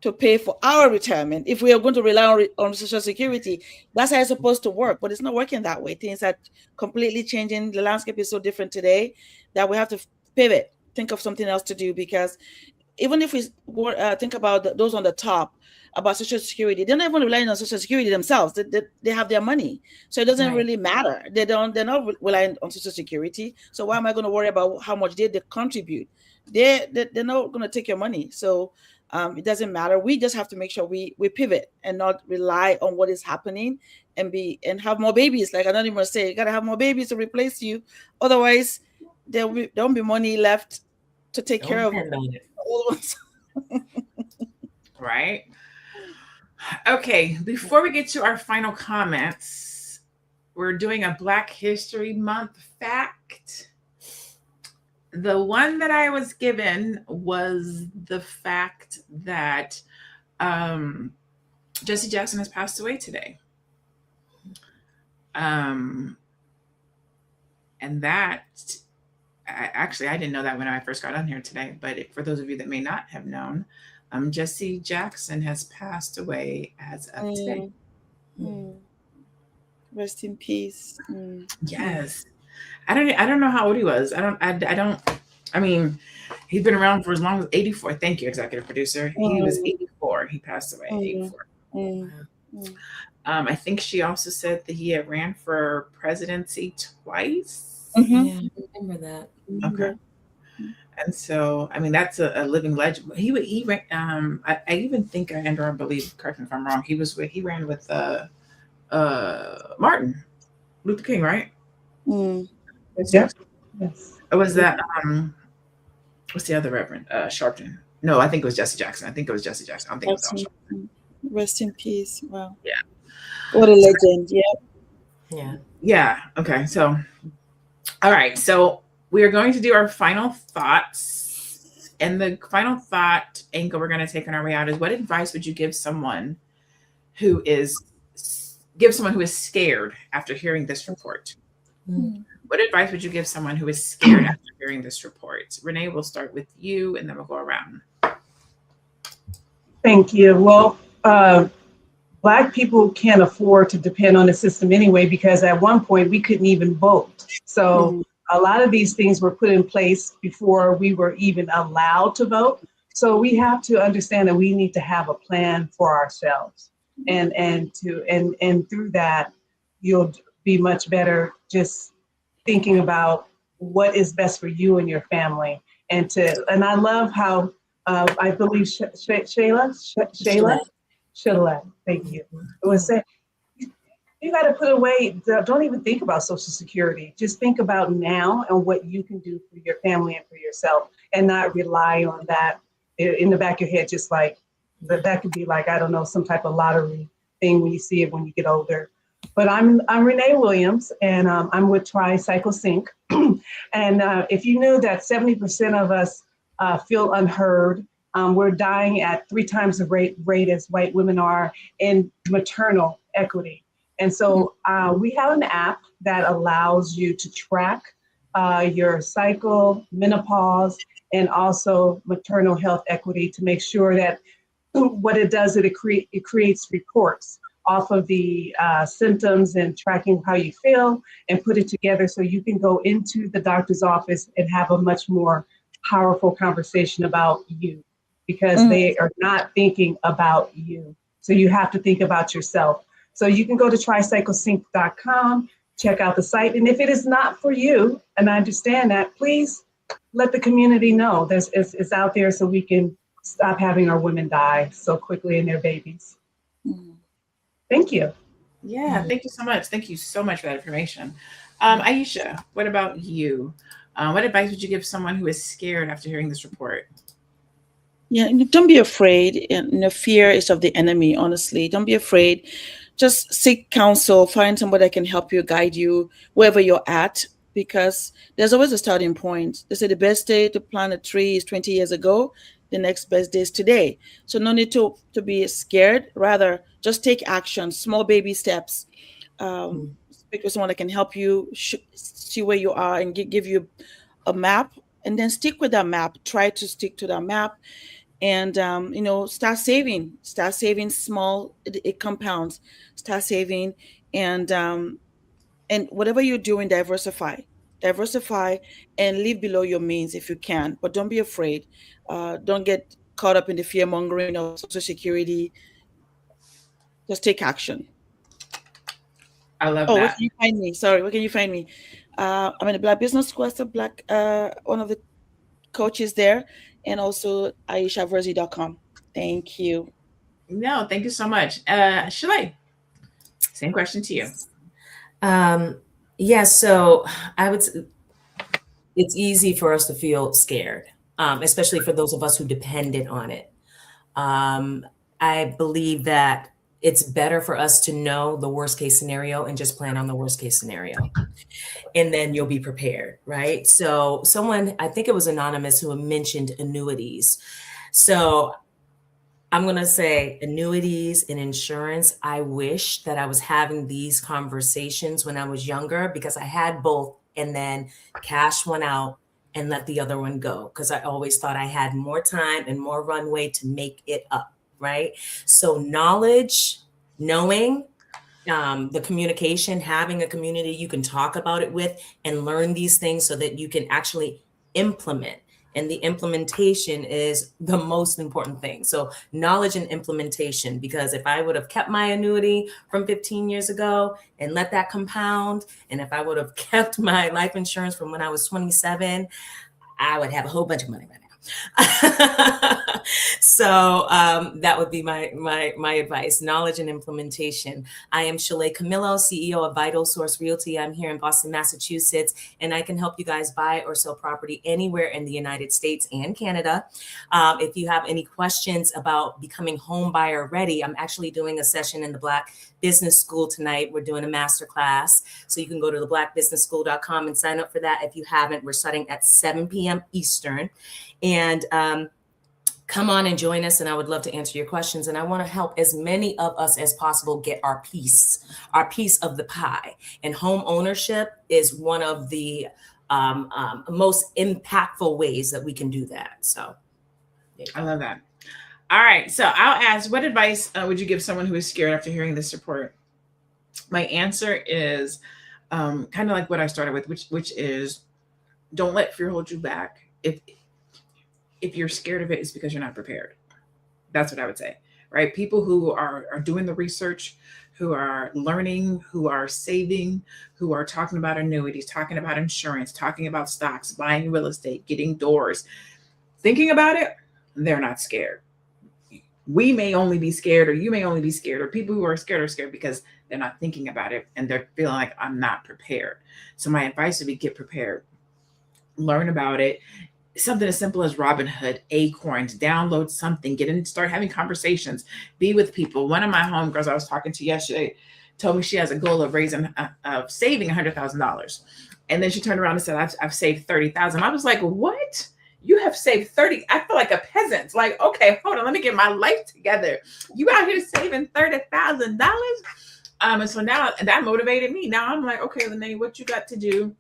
to pay for our retirement. If we are going to rely on Social Security, that's how it's supposed to work, but it's not working that way. Things are completely changing. The landscape is so different today that we have to pivot, think of something else to do, because even if we think about those on the top, about Social Security, they're not even relying on Social Security themselves. They have their money, so it doesn't really matter. They're not relying on Social Security. So why am I going to worry about how much they contribute? They're not going to take your money. So it doesn't matter. We just have to make sure we pivot and not rely on what is happening, and have more babies. Like Anonymous say, you got to have more babies to replace you. Otherwise, there won't be money left to take care of all ones. Right. Okay, before we get to our final comments, we're doing a Black History Month fact. The one that I was given was the fact that Jesse Jackson has passed away today. And that, I didn't know that when I first got on here today, but for those of you that may not have known, Jesse Jackson has passed away as of today. Rest in peace. Yes. I don't know how old he was. I mean, he's been around for as long as 84. Thank you, executive producer. He was 84. He passed away at 84. I think she also said that he had ran for presidency twice. Yeah, I remember that. Okay. And so, I mean, that's a living legend. He ran, I even think, I believe, correct me if I'm wrong, he ran with Martin Luther King, right? Mm. Yeah. Yes. Or was that what's the other Reverend? Sharpton. No, I think it was Jesse Jackson. I think it was Jesse Jackson. I don't think it was Al Rest Sharpton. rest in peace. Wow. Yeah. What a legend. Yeah. Yeah. Yeah. Okay. So, all right. So we are going to do our final thoughts. And the final thought angle we're going to take on our way out is, what advice would you give someone who is scared after hearing this report? Mm. What advice would you give someone who is scared after hearing this report? Renee, we'll start with you and then we'll go around. Thank you. Well, Black people can't afford to depend on the system anyway, because at one point we couldn't even vote. So a lot of these things were put in place before we were even allowed to vote. So we have to understand that we need to have a plan for ourselves. And through that, you'll be much better just thinking about what is best for you and your family. And I love how I believe Shayla, thank you. It was saying, you got to put away, don't even think about Social Security. Just think about now and what you can do for your family and for yourself, and not rely on that in the back of your head, just like that could be like, I don't know, some type of lottery thing when you see it when you get older. But I'm Renee Williams, and I'm with Tri-Cycle Sync. And if you knew that 70% of us feel unheard, we're dying at 3 times the rate as white women are in maternal equity. And so we have an app that allows you to track your cycle, menopause, and also maternal health equity to make sure that what it does is it creates reports off of the symptoms and tracking how you feel, and put it together so you can go into the doctor's office and have a much more powerful conversation about you, because they are not thinking about you. So you have to think about yourself. So you can go to tricyclesync.com, check out the site. And if it is not for you, and I understand that, please let the community know it's out there so we can stop having our women die so quickly and their babies. Thank you. Yeah, thank you so much. Thank you so much for that information. Aisha, what about you? What advice would you give someone who is scared after hearing this report? Yeah, don't be afraid. Fear is of the enemy, honestly. Don't be afraid. Just seek counsel, find somebody that can help you, guide you wherever you're at, because there's always a starting point. They say the best day to plant a tree is 20 years ago. The next best day is today. So no need to be scared. Rather, just take action, small baby steps. Speak with someone that can help you see where you are and give you a map, and then stick with that map. Try to stick to that map. And start saving small. It compounds. Start saving, and whatever you're doing, diversify, and live below your means if you can, but don't be afraid. Don't get caught up in the fear mongering of Social Security. Just take action. I love Where that. can you find me? Sorry, where can you find me? I'm in the Black Business Quest, one of the coaches there, and also aishaverzi.com. Thank you. No, thank you so much. Shalay, same question to you. Yeah, so it's easy for us to feel scared, especially for those of us who depended on it. I believe that it's better for us to know the worst case scenario and just plan on the worst case scenario. And then you'll be prepared, right? So someone, I think it was Anonymous, who mentioned annuities. So I'm going to say annuities and insurance. I wish that I was having these conversations when I was younger, because I had both and then cash one out and let the other one go, because I always thought I had more time and more runway to make it up, right? So knowledge, knowing, the communication, having a community you can talk about it with and learn these things so that you can actually implement. And the implementation is the most important thing. So knowledge and implementation, because if I would have kept my annuity from 15 years ago and let that compound, and if I would have kept my life insurance from when I was 27, I would have a whole bunch of money right now. So that would be my advice: knowledge and implementation. I am Shalay Camillo, CEO of Vital Source Realty. I'm here in Boston, Massachusetts, and I can help you guys buy or sell property anywhere in the United States and Canada. If you have any questions about becoming home buyer ready, I'm actually doing a session in the Black Business School tonight. We're doing a master class, so you can go to theblackbusinessschool.com and sign up for that. If you haven't, we're starting at 7 p.m. Eastern. And come on and join us, and I would love to answer your questions. And I want to help as many of us as possible get our piece of the pie. And home ownership is one of the most impactful ways that we can do that. So I love that. All right. So I'll ask, what advice would you give someone who is scared after hearing this report? My answer is kind of like what I started with, which is don't let fear hold you back. If you're scared of it, it's because you're not prepared. That's what I would say, right? People who are doing the research, who are learning, who are saving, who are talking about annuities, talking about insurance, talking about stocks, buying real estate, getting doors, thinking about it, they're not scared. We may only be scared, or you may only be scared, or people who are scared because they're not thinking about it and they're feeling like I'm not prepared. So my advice would be get prepared, learn about it. Something as simple as Robinhood, Acorns, download something, get in, start having conversations, be with people. One of my homegirls I was talking to yesterday told me she has a goal of saving $100,000. And then she turned around and said, I've saved 30,000. I was like, what? You have saved 30. I feel like a peasant. Like, okay, hold on, let me get my life together. You out here saving $30,000. And so now that motivated me. Now I'm like, okay, Lene, what you got to do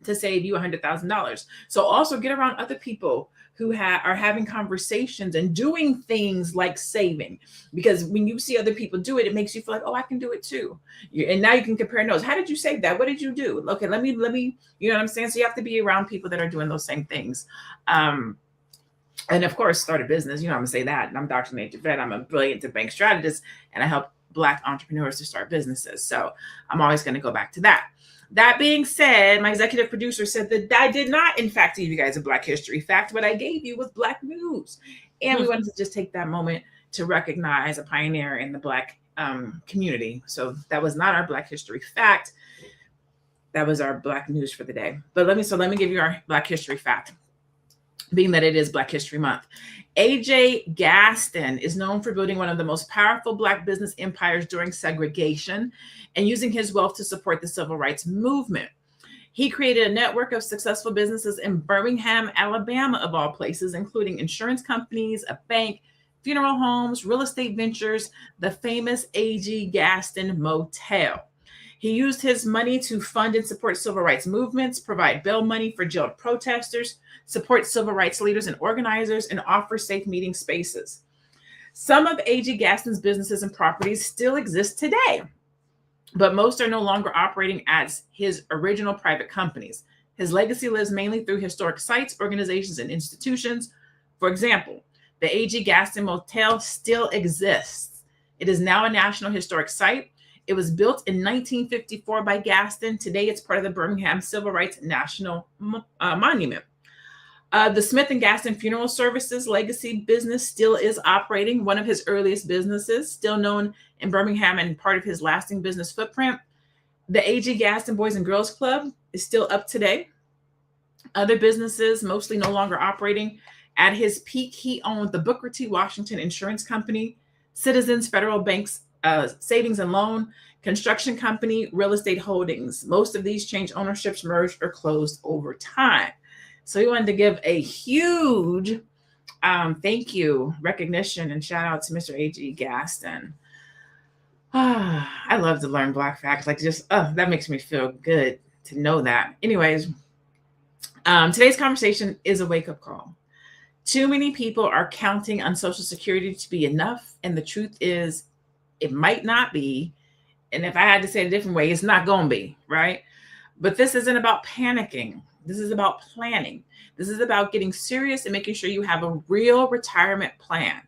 to save you $100,000? So also get around other people who are having conversations and doing things like saving, because when you see other people do it, it makes you feel like, oh, I can do it too. And now you can compare notes. How did you save that? What did you do? Okay, let me, you know what I'm saying? So you have to be around people that are doing those same things. And of course, start a business. You know, I'm gonna say that. And I'm Dr. Nate Javed. I'm a brilliant bank strategist, and I help Black entrepreneurs to start businesses. So I'm always going to go back to that. That being said, my executive producer said that I did not, in fact, give you guys a Black history fact. What I gave you was Black news. And we wanted to just take that moment to recognize a pioneer in the Black community. So that was not our Black history fact. That was our Black news for the day. But let me give you our Black history fact, being that it is Black History Month. A.J. Gaston is known for building one of the most powerful Black business empires during segregation and using his wealth to support the civil rights movement. He created a network of successful businesses in Birmingham, Alabama, of all places, including insurance companies, a bank, funeral homes, real estate ventures, the famous A.G. Gaston Motel. He used his money to fund and support civil rights movements, provide bail money for jailed protesters, support civil rights leaders and organizers, and offer safe meeting spaces. Some of A.G. Gaston's businesses and properties still exist today, but most are no longer operating as his original private companies. His legacy lives mainly through historic sites, organizations, and institutions. For example, the A.G. Gaston Motel still exists. It is now a National Historic Site. It was built in 1954 by Gaston. Today, it's part of the Birmingham Civil Rights National Monument. The Smith & Gaston Funeral Services legacy business still is operating, one of his earliest businesses, still known in Birmingham and part of his lasting business footprint. The A.G. Gaston Boys and Girls Club is still up today. Other businesses, mostly no longer operating. At his peak, he owned the Booker T. Washington Insurance Company, Citizens Federal Bank's Savings and Loan, Construction Company, Real Estate Holdings. Most of these changed ownerships, merged, or closed over time. So we wanted to give a huge thank you, recognition, and shout out to Mr. A.G. Gaston. I love to learn Black facts. Like that makes me feel good to know that. Anyways, today's conversation is a wake-up call. Too many people are counting on Social Security to be enough. And the truth is, it might not be. And if I had to say it a different way, it's not going to be, right? But this isn't about panicking. This is about planning. This is about getting serious and making sure you have a real retirement plan,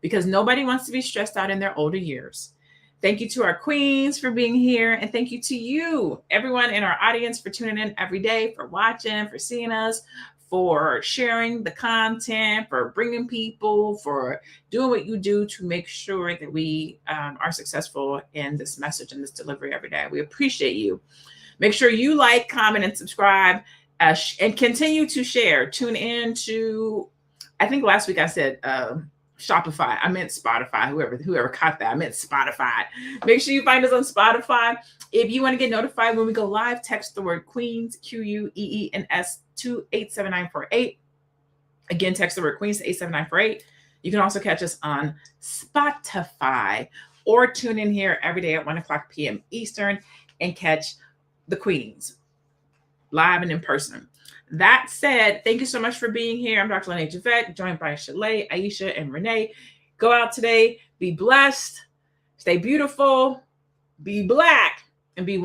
because nobody wants to be stressed out in their older years. Thank you to our queens for being here. And thank you to you, everyone in our audience, for tuning in every day, for watching, for seeing us, for sharing the content, for bringing people, for doing what you do to make sure that we are successful in this message and this delivery every day. We appreciate you. Make sure you like, comment, and subscribe, and continue to share. Tune in to, I think last week I said Shopify. I meant Spotify. Whoever caught that, I meant Spotify. Make sure you find us on Spotify. If you want to get notified when we go live, text the word Queens, QUEENS, to 87948. Again, text the word Queens to 87948. You can also catch us on Spotify or tune in here every day at 1:00 p.m. Eastern and catch the Queens live and in person. That said, thank you so much for being here. I'm Dr. Lene Javette, joined by Shalay, Aisha, and Renee. Go out today, be blessed, stay beautiful, be Black, and be